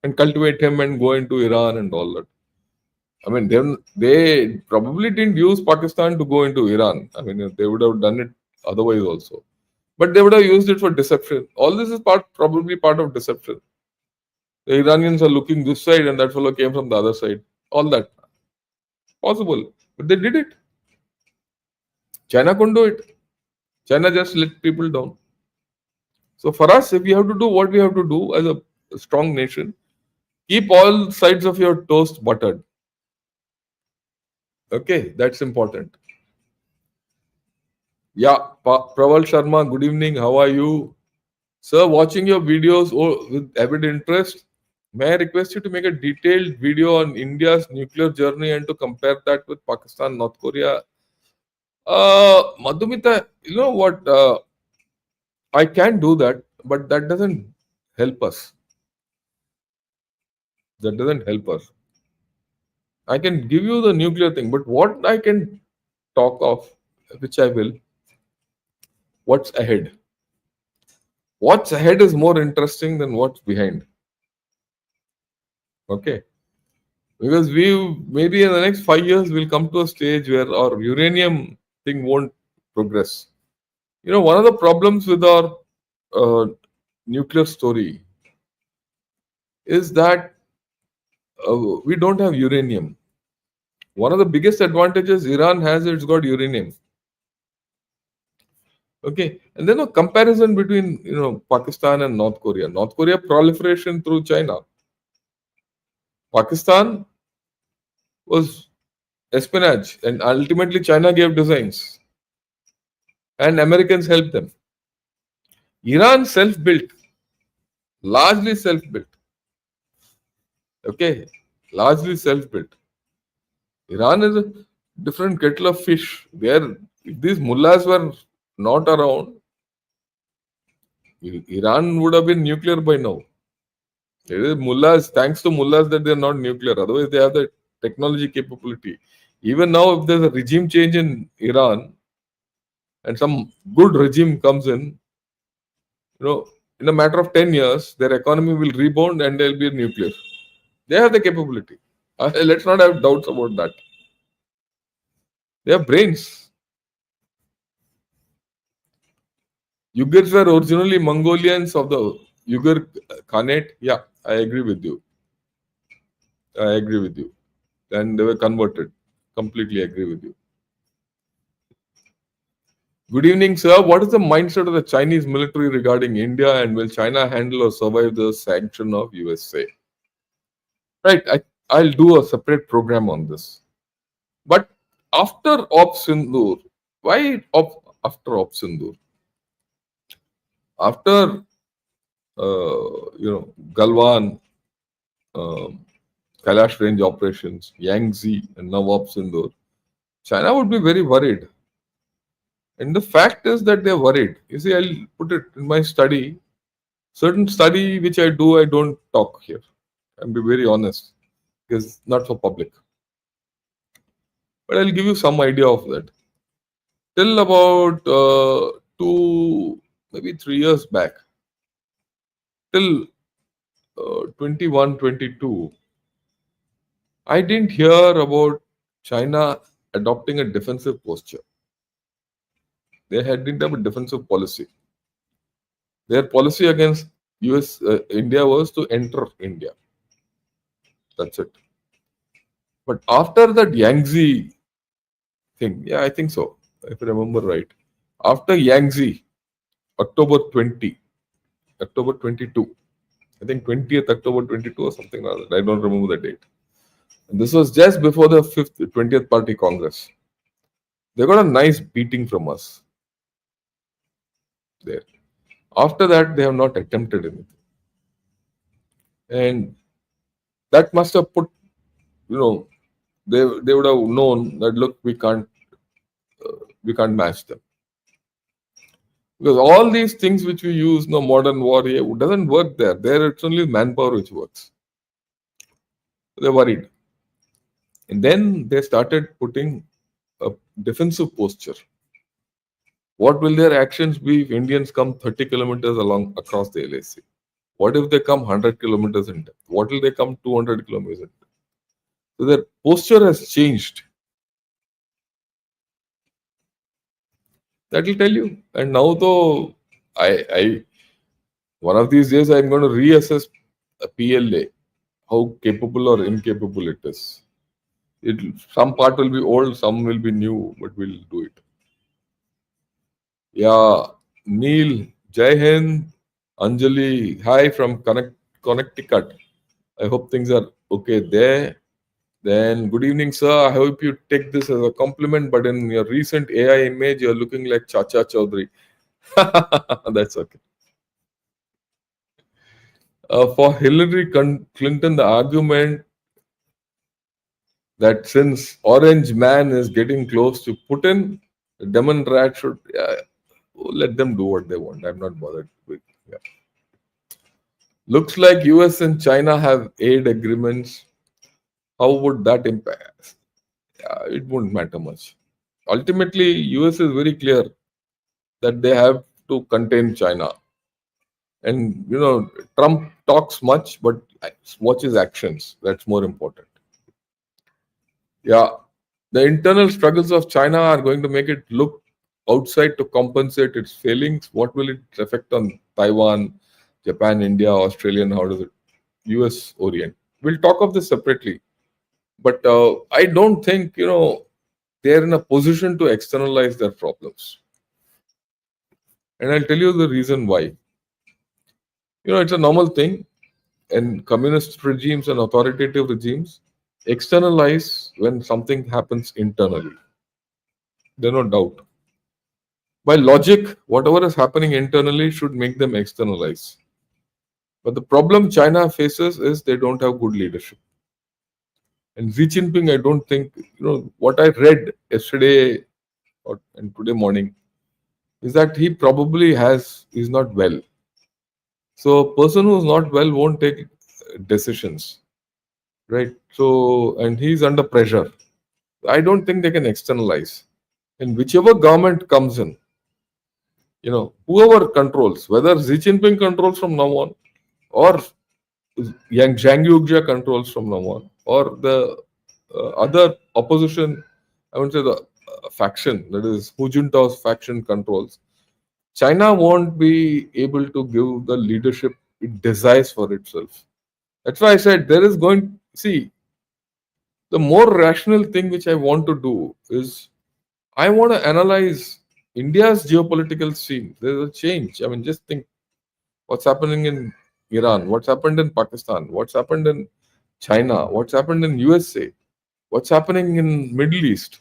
and cultivate him and go into Iran and all that. They probably didn't use Pakistan to go into Iran. They would have done it otherwise also. But they would have used it for deception. All this is probably part of deception. The Iranians are looking this side and that fellow came from the other side. All that. Possible. But they did it. China couldn't do it. China just let people down. So for us, if we have to do what we have to do as a strong nation, keep all sides of your toast buttered. Okay, that's important. Yeah, Praval Sharma, good evening. How are you? Sir, watching your videos with avid interest, may I request you to make a detailed video on India's nuclear journey and to compare that with Pakistan, North Korea? Madhumita, you know what? I can do that, but that doesn't help us. That doesn't help us. I can give you the nuclear thing, but what I can talk of, which I will, what's ahead? What's ahead is more interesting than what's behind. Okay. Because we maybe in the next 5 years we'll come to a stage where our uranium thing won't progress. One of the problems with our uh, nuclear story is that we don't have uranium. One of the biggest advantages Iran has, it's got uranium. Okay, and then a comparison between Pakistan and North Korea. North Korea proliferation through China. Pakistan was espionage, and ultimately China gave designs, and Americans helped them. Iran self-built, largely self-built. Okay, largely self-built. Iran is a different kettle of fish. There, if these mullahs were not around, Iran would have been nuclear by now. It is mullahs, thanks to mullahs that they are not nuclear. Otherwise, they have the technology capability. Even now, if there's a regime change in Iran and some good regime comes in, in a matter of 10 years, their economy will rebound and they'll be nuclear. They have the capability. Let's not have doubts about that. They have brains. Uyghurs were originally Mongolians of the Uyghur Khanate. Yeah, I agree with you. I agree with you. And they were converted. Completely agree with you. Good evening, sir. What is the mindset of the Chinese military regarding India, and will China handle or survive the sanction of USA? Right. I'll do a separate program on this. But after Op Sindoor, why after Op Sindoor? After Galwan, Kailash range operations, Yangtze, and now Op Sindoor, China would be very worried. And the fact is that they're worried. You see, I'll put it in my study. Certain study which I do, I don't talk here. I'll be very honest, because not for public. But I'll give you some idea of that. Till about 3 years back, till 21, 22, I didn't hear about China adopting a defensive posture. Didn't have a defensive policy. Their policy against India was to enter India. That's it. But after that Yangtze thing, yeah, I think so, if I remember right. After Yangtze, October 20, October 22, I think 20th October 22 or something like that. I don't remember the date. And this was just before the 20th Party Congress. They got a nice beating from us there. After that, they have not attempted anything. And that must have put, they would have known that, look, we can't match them. Because all these things which we use, modern warrior, doesn't work there. There it's only manpower which works. They're worried. And then they started putting a defensive posture. What will their actions be if Indians come 30 kilometers across the LAC? What if they come 100 kilometers in depth? What will they come 200 kilometers in depth? So their posture has changed. That will tell you. And now though, I one of these days I'm going to reassess a PLA, how capable or incapable it is. Some part will be old, some will be new, but we'll do it. Yeah, Neil, Jai Hind, Anjali, hi from Connecticut. I hope things are okay there. Then, good evening, sir. I hope you take this as a compliment, but in your recent AI image, you're looking like Chacha Chaudhary. That's okay. For Hillary Clinton, the argument that since Orange Man is getting close to Putin, the Democrat should let them do what they want. I'm not bothered with. Yeah. Looks like US and China have aid agreements. How would that impact? It won't matter much. Ultimately, US is very clear that they have to contain China. And Trump talks much, but watch his actions. That's more important. Yeah. The internal struggles of China are going to make it look outside to compensate its failings. What will it affect on Taiwan, Japan, India, Australia, and how does it US orient? We'll talk of this separately. But I don't think, they're in a position to externalize their problems. And I'll tell you the reason why. It's a normal thing in communist regimes and authoritative regimes. Externalize when something happens internally. There's no doubt. By logic, whatever is happening internally should make them externalize. But the problem China faces is they don't have good leadership. And Xi Jinping, I don't think, what I read yesterday and today morning is that he probably is not well. So a person who's not well won't take decisions, right? So, and he's under pressure. I don't think they can externalize. And whichever government comes in, whoever controls, whether Xi Jinping controls from now on, or Yang Zhang Yugja controls from now on, or the other opposition, I would say the faction, that is Hu Jintao's faction controls, China won't be able to give the leadership it desires for itself. That's why I said there is see, the more rational thing which I want to do is I want to analyze India's geopolitical scene. There's a change. I mean, just think what's happening in Iran, what's happened in Pakistan, what's happened in China, what's happened in USA, what's happening in Middle East.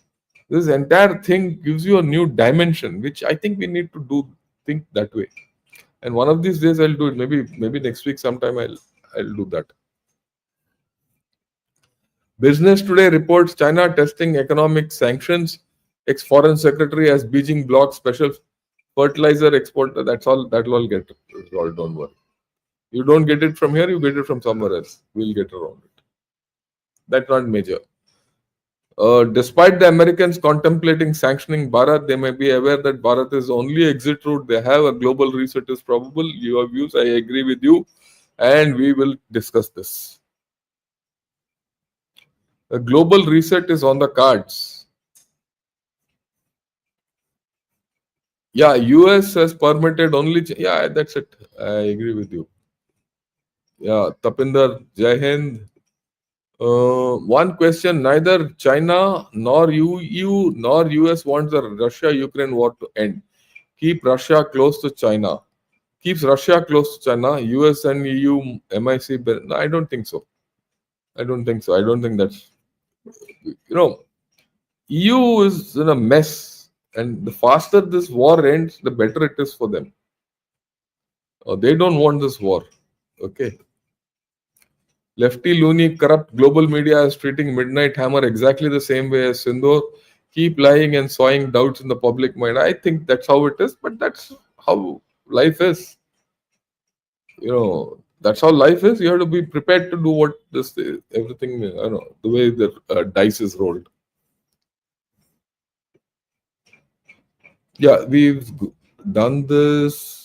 This entire thing gives you a new dimension, which I think we need to think that way. And one of these days I'll do it. Maybe next week sometime I'll do that. Business Today reports China testing economic sanctions. Ex-foreign secretary as Beijing blocks special fertilizer export. That's all. That'll all get resolved. Don't worry. You don't get it from here. You get it from somewhere else. We'll get around it. That's not major. Despite the Americans contemplating sanctioning Bharat, they may be aware that Bharat is only exit route. They have a global reset is probable. Your views, I agree with you, and we will discuss this. A global reset is on the cards. Yeah, US has permitted only. Yeah, that's it. I agree with you. Yeah, Tapinder, Jai Hind. One question: neither China nor EU nor US wants the Russia-Ukraine war to end. Keep Russia close to China. Keeps Russia close to China. US and EU, MIC. No, I don't think so. I don't think so. I don't think that's. EU is in a mess, and the faster this war ends, the better it is for them. They don't want this war. Okay. Lefty, loony, corrupt global media is treating Midnight Hammer exactly the same way as Sindhur. Keep lying and sowing doubts in the public mind. I think that's how it is, but that's how life is. That's how life is. You have to be prepared to do what everything, the way the dice is rolled. Yeah, we've done this.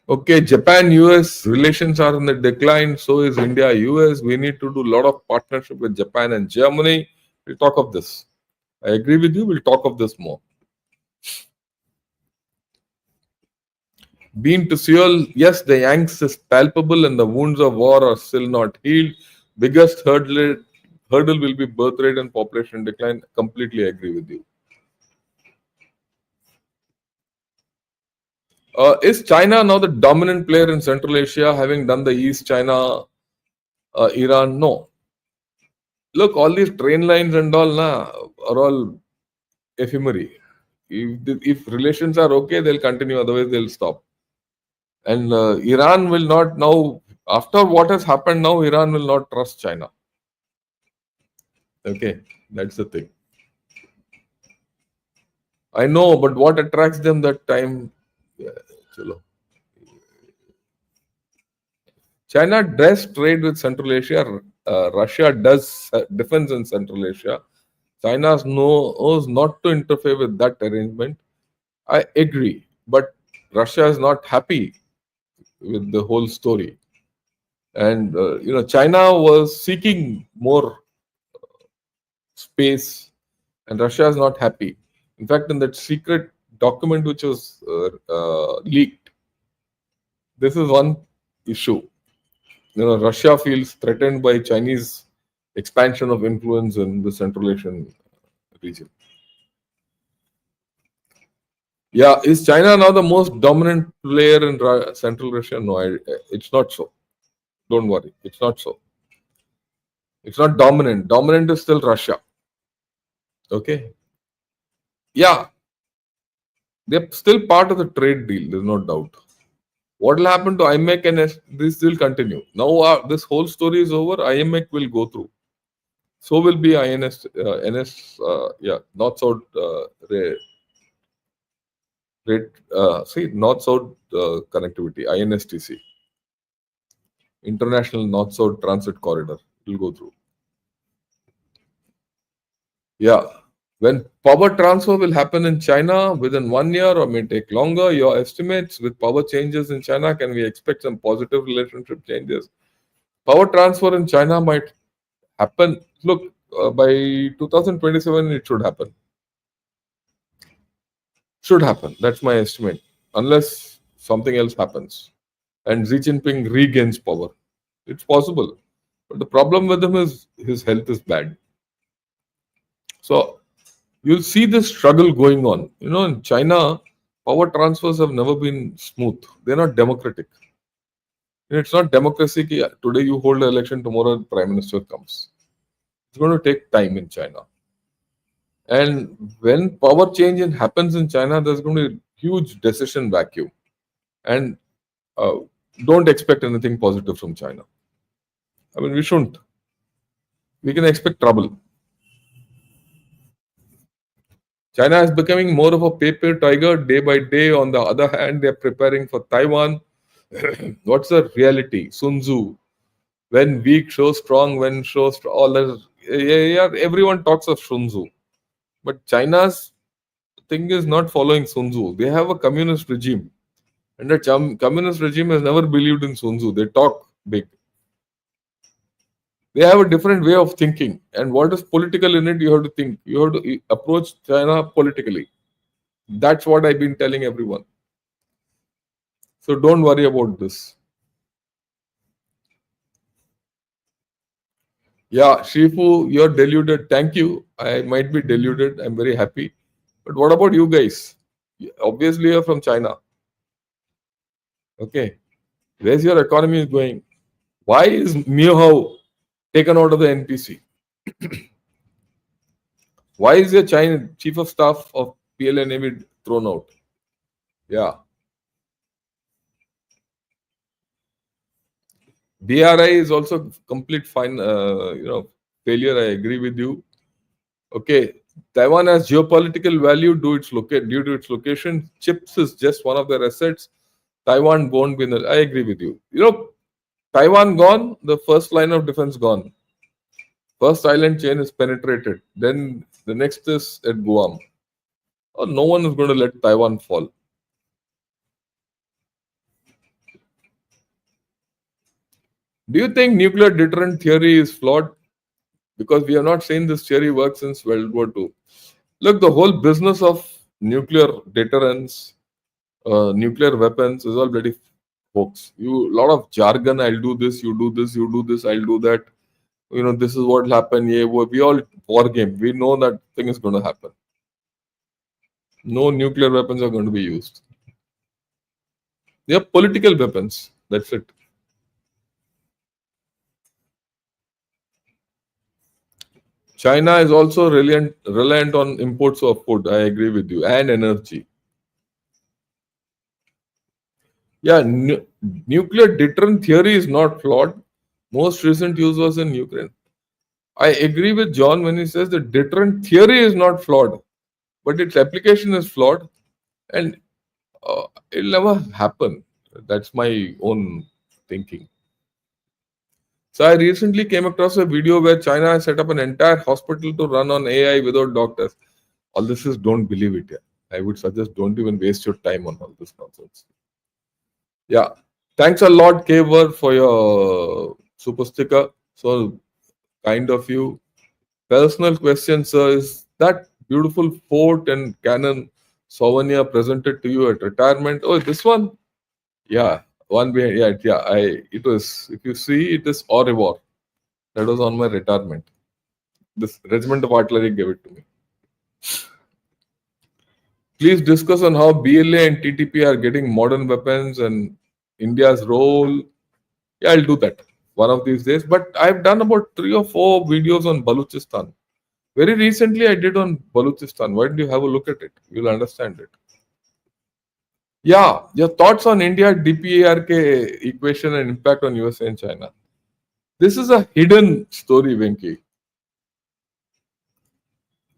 Okay, Japan US relations are in the decline, so is India US. We need to do a lot of partnership with Japan and Germany. We'll talk of this. I agree with you. We'll talk of this more. Been to Seoul, yes, the angst is palpable and the wounds of war are still not healed. Biggest hurdle will be birth rate and population decline. Completely agree with you. Is China now the dominant player in Central Asia, having done the East China, Iran? No. Look, all these train lines and all are all ephemeral. If relations are okay, they'll continue. Otherwise, they'll stop. And Iran will not now, after what has happened now, Iran will not trust China. Okay, that's the thing. I know, but what attracts them that time? Yeah, chalo. China does trade with Central Asia. Russia does defense in Central Asia. China knows not to interfere with that arrangement. I agree. But Russia is not happy with the whole story. And China was seeking more space, and Russia is not happy. In fact, in that secret document which was leaked, this is one issue. Russia feels threatened by Chinese expansion of influence in the Central Asian region. Yeah, is China now the most dominant player in Central Russia? No, it's not so. Don't worry, it's not so. It's not dominant. Dominant is still Russia. Okay. Yeah, they're still part of the trade deal. There's no doubt. What will happen to IMEC and this will continue. Now this whole story is over. IMEC will go through. So will be INS, NS, North South North South connectivity, INSTC, International North South Transit Corridor. Will go through. Yeah. When power transfer will happen in China within 1 year or may take longer, your estimates with power changes in China, can we expect some positive relationship changes? Power transfer in China might happen. Look, by 2027, it should happen. Should happen. That's my estimate. Unless something else happens and Xi Jinping regains power. It's possible. But the problem with him is his health is bad. So you'll see this struggle going on. In China, power transfers have never been smooth. They're not democratic. It's not democracy. Today you hold an election, tomorrow the prime minister comes. It's going to take time in China. And when power change happens in China, there's going to be a huge decision vacuum. And don't expect anything positive from China. I mean, we shouldn't. We can expect trouble. China is becoming more of a paper tiger day by day. On the other hand, they're preparing for Taiwan. What's the reality? Sun Tzu. When weak, show strong. When show strong. All that. Yeah, everyone talks of Sun Tzu. But China's thing is not following Sun Tzu. They have a communist regime. And the communist regime has never believed in Sun Tzu. They talk big. They have a different way of thinking. And what is political in it, you have to think. You have to approach China politically. That's what I've been telling everyone. So don't worry about this. Yeah, Shifu, you're deluded. Thank you. I might be deluded. I'm very happy. But what about you guys? Obviously, you're from China. Okay. Where's your economy going? Why is Miao taken out of the NPC? Why is your China chief of staff of PLA Navy thrown out? Yeah. BRI is also complete failure. I agree with you. Okay. Taiwan has geopolitical value due to its location. Chips is just one of their assets. Taiwan won't be I agree with you. Taiwan gone, the first line of defense gone. First island chain is penetrated. Then the next is at Guam. Oh, no one is going to let Taiwan fall. Do you think nuclear deterrent theory is flawed? Because we have not seen this theory work since World War II. Look, the whole business of nuclear deterrence, nuclear weapons is all bloody hoax. A lot of jargon. I'll do this, you do this, you do this, I'll do that. This is what will happen. Yeah, we all war game. We know that thing is going to happen. No nuclear weapons are going to be used. They are political weapons. That's it. China is also reliant on imports of food. I agree with you. And energy. Yeah, nuclear deterrent theory is not flawed. Most recent use was in Ukraine. I agree with John when he says the deterrent theory is not flawed, but its application is flawed, and it'll never happen. That's my own thinking. So I recently came across a video where China has set up an entire hospital to run on AI without doctors. All this is don't believe it yet. I would suggest don't even waste your time on all this nonsense. Yeah. Thanks a lot, Kaver, for your super sticker. So kind of you. Personal question, sir. Is that beautiful fort and cannon souvenir presented to you at retirement? Oh, this one? Yeah. One behind. Yeah. Yeah. It was, if you see, it is au revoir. That was on my retirement. This regiment of artillery gave it to me. Please discuss on how BLA and TTP are getting modern weapons and India's role. Yeah, I'll do that one of these days. But I've done about 3 or 4 videos on Balochistan. Very recently, I did on Balochistan. Why don't you have a look at it? You'll understand it. Yeah, your thoughts on India DPARK equation and impact on USA and China. This is a hidden story, Venki.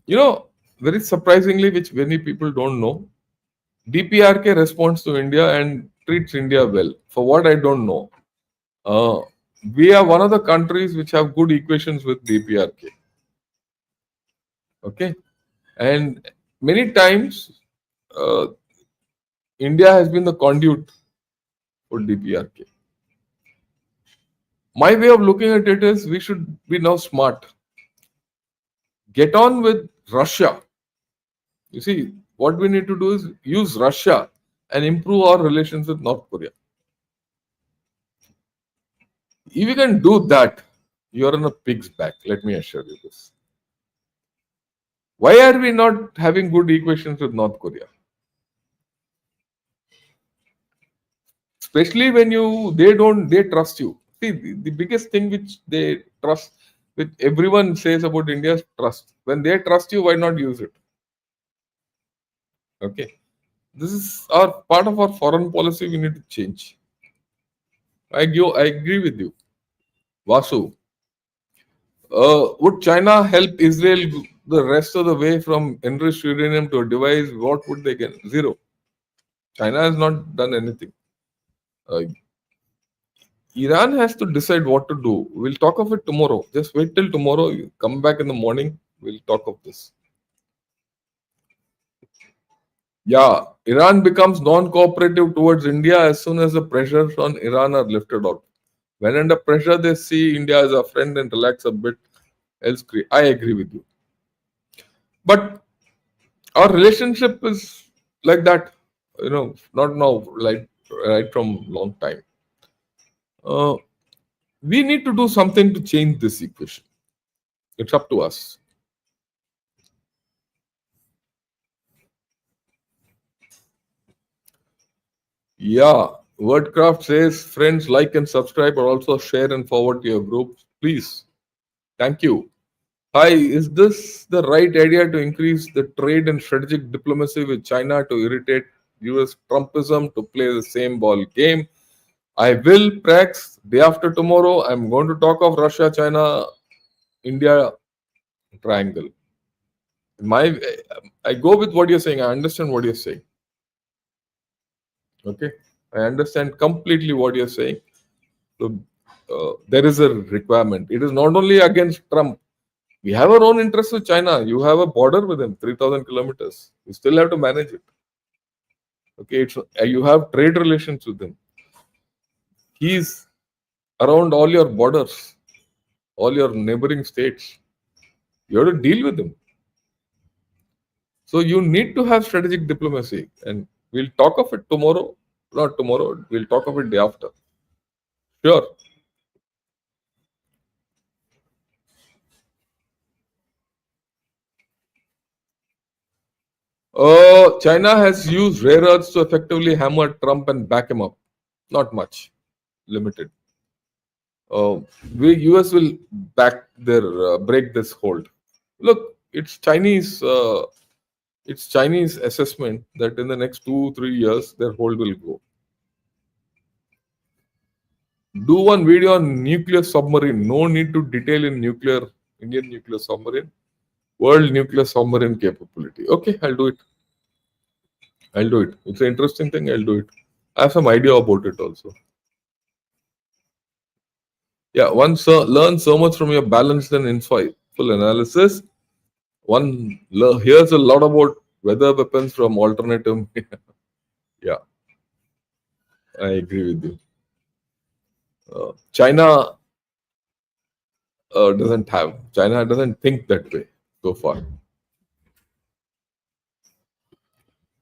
You know, very surprisingly, which many people don't know, DPRK responds to India and treats India well. For what I don't know, uh, we are one of the countries which have good equations with DPRK. Okay, and many times uh, India has been the conduit for DPRK. My way of looking at it is we should be now smart. Get on with Russia. You see, what we need to do is use Russia and improve our relations with North Korea. If you can do that, you're in a pig's back. Let me assure you this. Why are we not having good equations with North Korea? Especially when they trust you. See, the biggest thing which they trust, which everyone says about India is trust. When they trust you, why not use it? Okay. This is our part of our foreign policy we need to change. I agree with you. Vasu. Would China help Israel the rest of the way from enriched uranium to a device? What would they get? Zero. China has not done anything. Uh, Iran has to decide what to do. We'll talk of it tomorrow. Just wait till tomorrow. You come back in the morning. We'll talk of this. Yeah, Iran becomes non-cooperative towards India as soon as the pressures on Iran are lifted out. When under pressure, they see India as a friend and relax a bit. Else, I agree with you. But our relationship is like that, not now, like right from long time. Uh, we need to do something to change this equation. It's up to us. Yeah, Wordcraft says, friends, like and subscribe, or also share and forward to your groups. Please. Thank you. Hi, is this the right idea to increase the trade and strategic diplomacy with China to irritate US Trumpism to play the same ball game? I will, Prax, day after tomorrow. I'm going to talk of Russia, China, India triangle. My, I go with what you're saying. I understand what you're saying. Okay, I understand completely what you're saying. So there is a requirement. It is not only against Trump. We have our own interests with China. You have a border with them, 3,000 kilometers. You still have to manage it. Okay, you have trade relations with them. He's around all your borders, all your neighboring states. You have to deal with them. So you need to have strategic diplomacy, and we'll talk of it tomorrow. Not tomorrow. We'll talk of it day after. Sure. China has used rare earths to effectively hammer Trump and back him up. Not much, limited. Uh, US will break this hold. Look, it's Chinese assessment that in the next 2-3 years their hold will go. Do one video on nuclear submarine. No need to detail in Indian nuclear submarine, world nuclear submarine capability. Okay, I'll do it. I'll do it. It's an interesting thing. I'll do it. I have some idea about it also. Yeah, learn so much from your balanced and insightful analysis. Hears a lot about weather weapons from alternative. Yeah, I agree with you. China China doesn't think that way so far.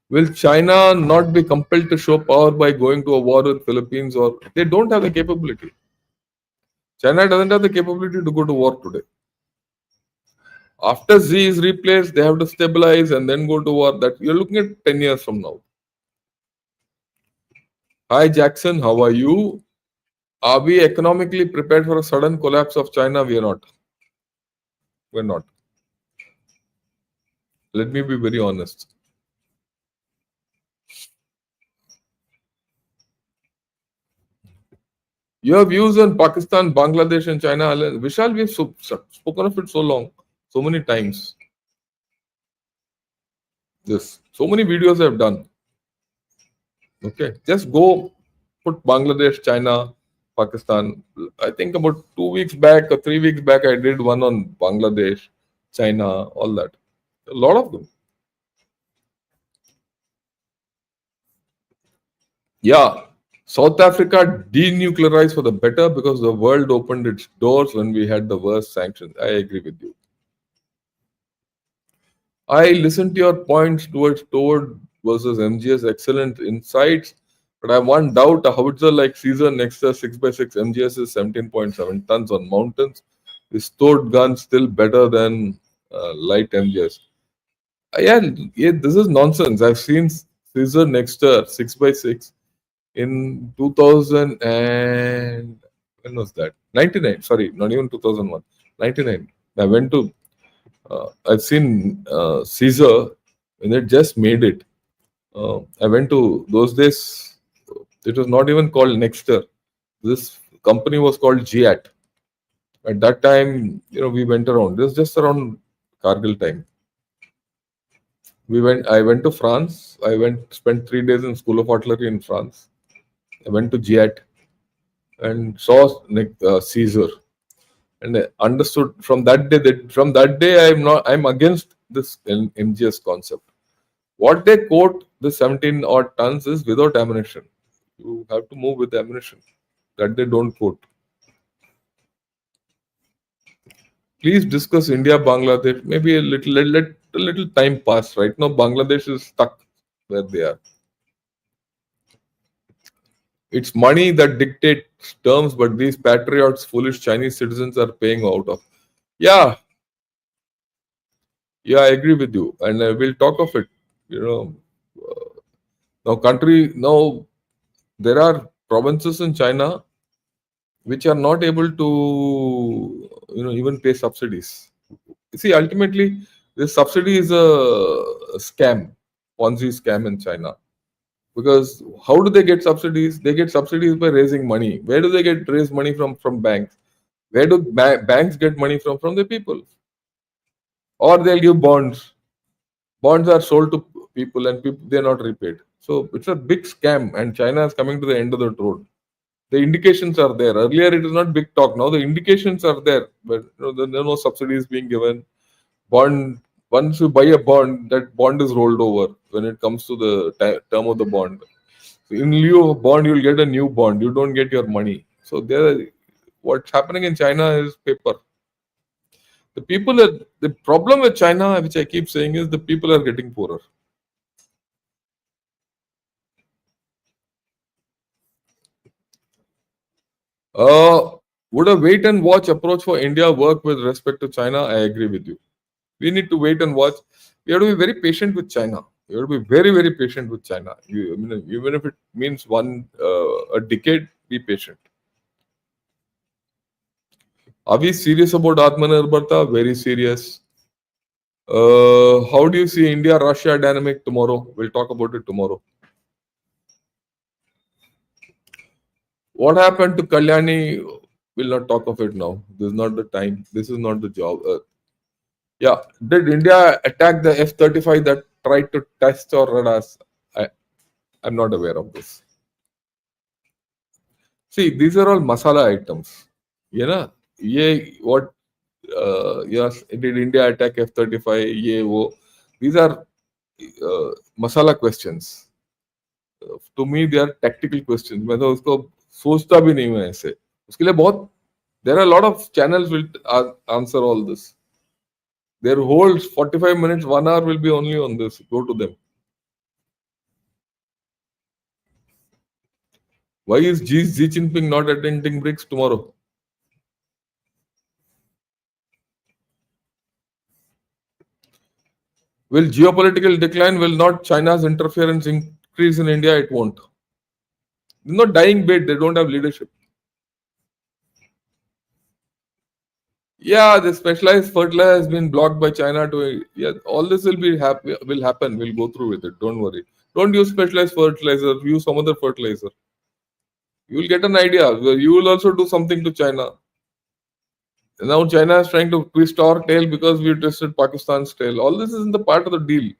Will China not be compelled to show power by going to a war with Philippines, or they don't have the capability? China doesn't have the capability to go to war today. After Xi is replaced, they have to stabilize and then go to war. That you're looking at 10 years from now. Hi Jackson, how are you? Are we economically prepared for a sudden collapse of China? We are not. We're not. Let me be very honest. Your views on Pakistan, Bangladesh, and China. Vishal, we've spoken of it so long, so many times. This, so many videos I've done. Okay, just go put Bangladesh, China, Pakistan. I think about 2 weeks back or 3 weeks back, I did one on Bangladesh, China, all that. A lot of them. Yeah, South Africa denuclearized for the better because the world opened its doors when we had the worst sanctions. I agree with you. I listened to your points towards Toad versus MGS, excellent insights. But I have one doubt: a howitzer like Caesar Nexter 6x6 MGS is 17.7 tons on mountains. Is Toad gun still better than light MGS? Yeah, this is nonsense. I've seen Caesar Nexter 6x6 in 2000 and when was that? 99. Sorry, not even 2001. 99. I went to I've seen Caesar when it just made it. I went to those days. It was not even called Nexter. This company was called Giat. At that time, we went around. This was just around Kargil time. I went to France. Spent 3 days in School of Artillery in France. I went to Giat and saw Caesar, and I understood from that day I'm against this MGS concept. What they quote the 17 odd tons is without ammunition. You have to move with ammunition. That they don't quote. Please discuss India, Bangladesh. Maybe a little let a little time pass. Right now, Bangladesh is stuck where they are. It's money that dictates terms, but these patriots, foolish Chinese citizens, are paying out of. Yeah, yeah, I agree with you, and we'll talk of it. You know, now there are provinces in China which are not able to even pay subsidies. You see, ultimately, this subsidy is a scam, Ponzi scam in China. Because how do they get subsidies? They get subsidies by raising money. Where do they get raise money from? From banks. Where do banks get money from? From the people. Or they'll give bonds. Bonds are sold to people, and people they're not repaid. So it's a big scam, and China is coming to the end of the road. The indications are there. Earlier, it is not big talk. Now the indications are there, but there are no subsidies being given. Bond, once you buy a bond, that bond is rolled over when it comes to the term of the bond. In lieu of a bond, you'll get a new bond. You don't get your money. So what's happening in China is paper. The problem with China, which I keep saying, is the people are getting poorer. Would a wait and watch approach for India work with respect to China? I agree with you. We need to wait and watch. We have to be very patient with China. You have to be very, very patient with China. Even if it means a decade, be patient. Are we serious about Atmanirbharta? Very serious. How do you see India-Russia dynamic tomorrow? We'll talk about it tomorrow. What happened to Kalyani? We'll not talk of it now. This is not the time. This is not the job. Yeah. Did India attack the F-35 that tried to test our radars? I'm not aware of this. See, these are all masala items. Yes, did India attack F-35? These are masala questions. To me they are tactical questions. मैं तो उसको सोचता भी नहीं हूँ ऐसे. उसके लिए बहुत there are a lot of channels will answer all this. Their whole 45 minutes, 1 hour will be only on this. Go to them. Why is Xi Jinping not attending BRICS tomorrow? Will geopolitical decline? Will not China's interference increase in India? It won't. They're not dying bait. They don't have leadership. Yeah, the specialized fertilizer has been blocked by China. To yeah, all this will be will happen. We'll go through with it. Don't worry. Don't use specialized fertilizer. Use some other fertilizer. You will get an idea. You will also do something to China. Now China is trying to twist our tail because we twisted Pakistan's tail. All this is in the part of the deal.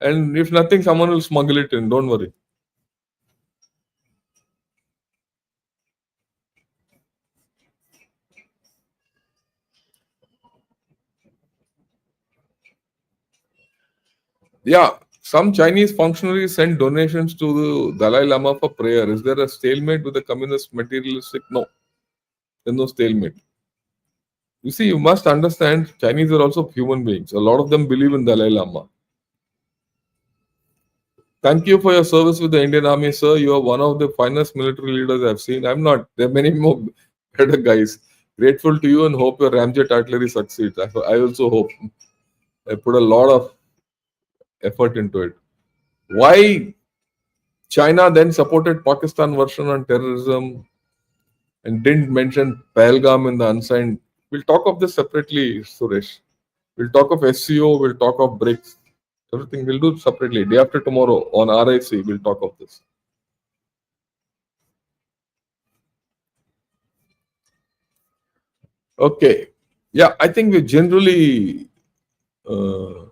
And if nothing, someone will smuggle it in. Don't worry. Yeah, some Chinese functionaries send donations to the Dalai Lama for prayer. Is there a stalemate with the communist materialistic? No, there's no stalemate. You see, you must understand Chinese are also human beings. A lot of them believe in Dalai Lama. Thank you for your service with the Indian Army, sir. You are one of the finest military leaders I've seen. I'm not. There are many more better guys. Grateful to you and hope your Ramjet artillery succeeds. I also hope. I put a lot of effort into it. Why China then supported Pakistan version on terrorism and didn't mention Pahalgam in the unsigned. We'll talk of this separately, Suresh. We'll talk of SCO, we'll talk of BRICS. Everything we'll do separately. Day after tomorrow on RIC, we'll talk of this. Okay. Yeah, I think we generally uh,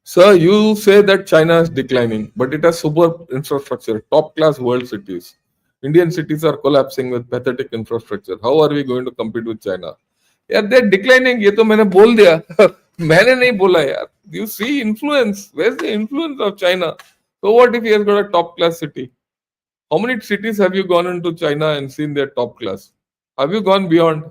sir, you say that China is declining, but it has super infrastructure, top class world cities. Indian cities are collapsing with pathetic infrastructure. How are we going to compete with China? यार they're declining. ये तो मैंने बोल दिया. मैंने नहीं बोला यार. You see influence. Where's the influence of China? So what if he has got a top class city? How many cities have you gone into China and seen their top class? Have you gone beyond?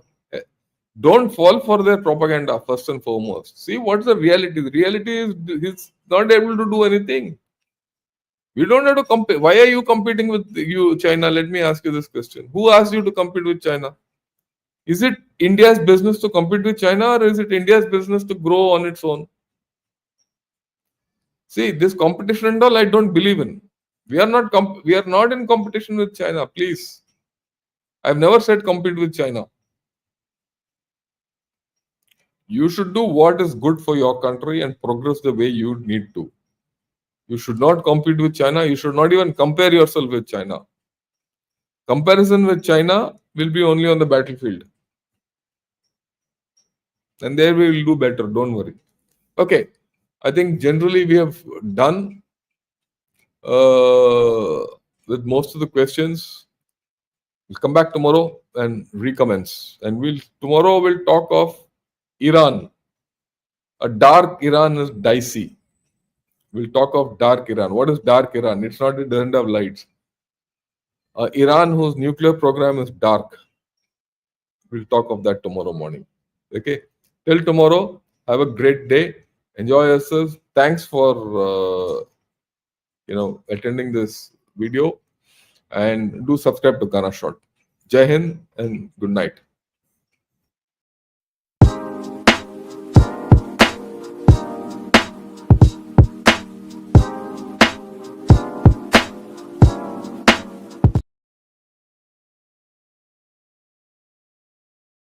Don't fall for their propaganda first and foremost. See what's the reality. The reality is he's not able to do anything. We don't have to compete. Why are you competing with you, China? Let me ask you this question. Who asked you to compete with China? Is it India's business to compete with China or is it India's business to grow on its own? See, this competition and all I don't believe in. We are not in competition with China, please. I've never said compete with China. You should do what is good for your country and progress the way you need to. You should not compete with China. You should not even compare yourself with China. Comparison with China will be only on the battlefield. And there we will do better. Don't worry. Okay. I think generally we have done with most of the questions. We'll come back tomorrow and recommence. And tomorrow we'll talk of Iran. A dark Iran is dicey. We'll talk of dark Iran. What is dark Iran? It's not, it doesn't have lights. Iran, whose nuclear program is dark. We'll talk of that tomorrow morning. Okay. Till tomorrow, have a great day. Enjoy yourselves. Thanks for attending this video, and do subscribe to Ghana Shot. Jai Hind and good night.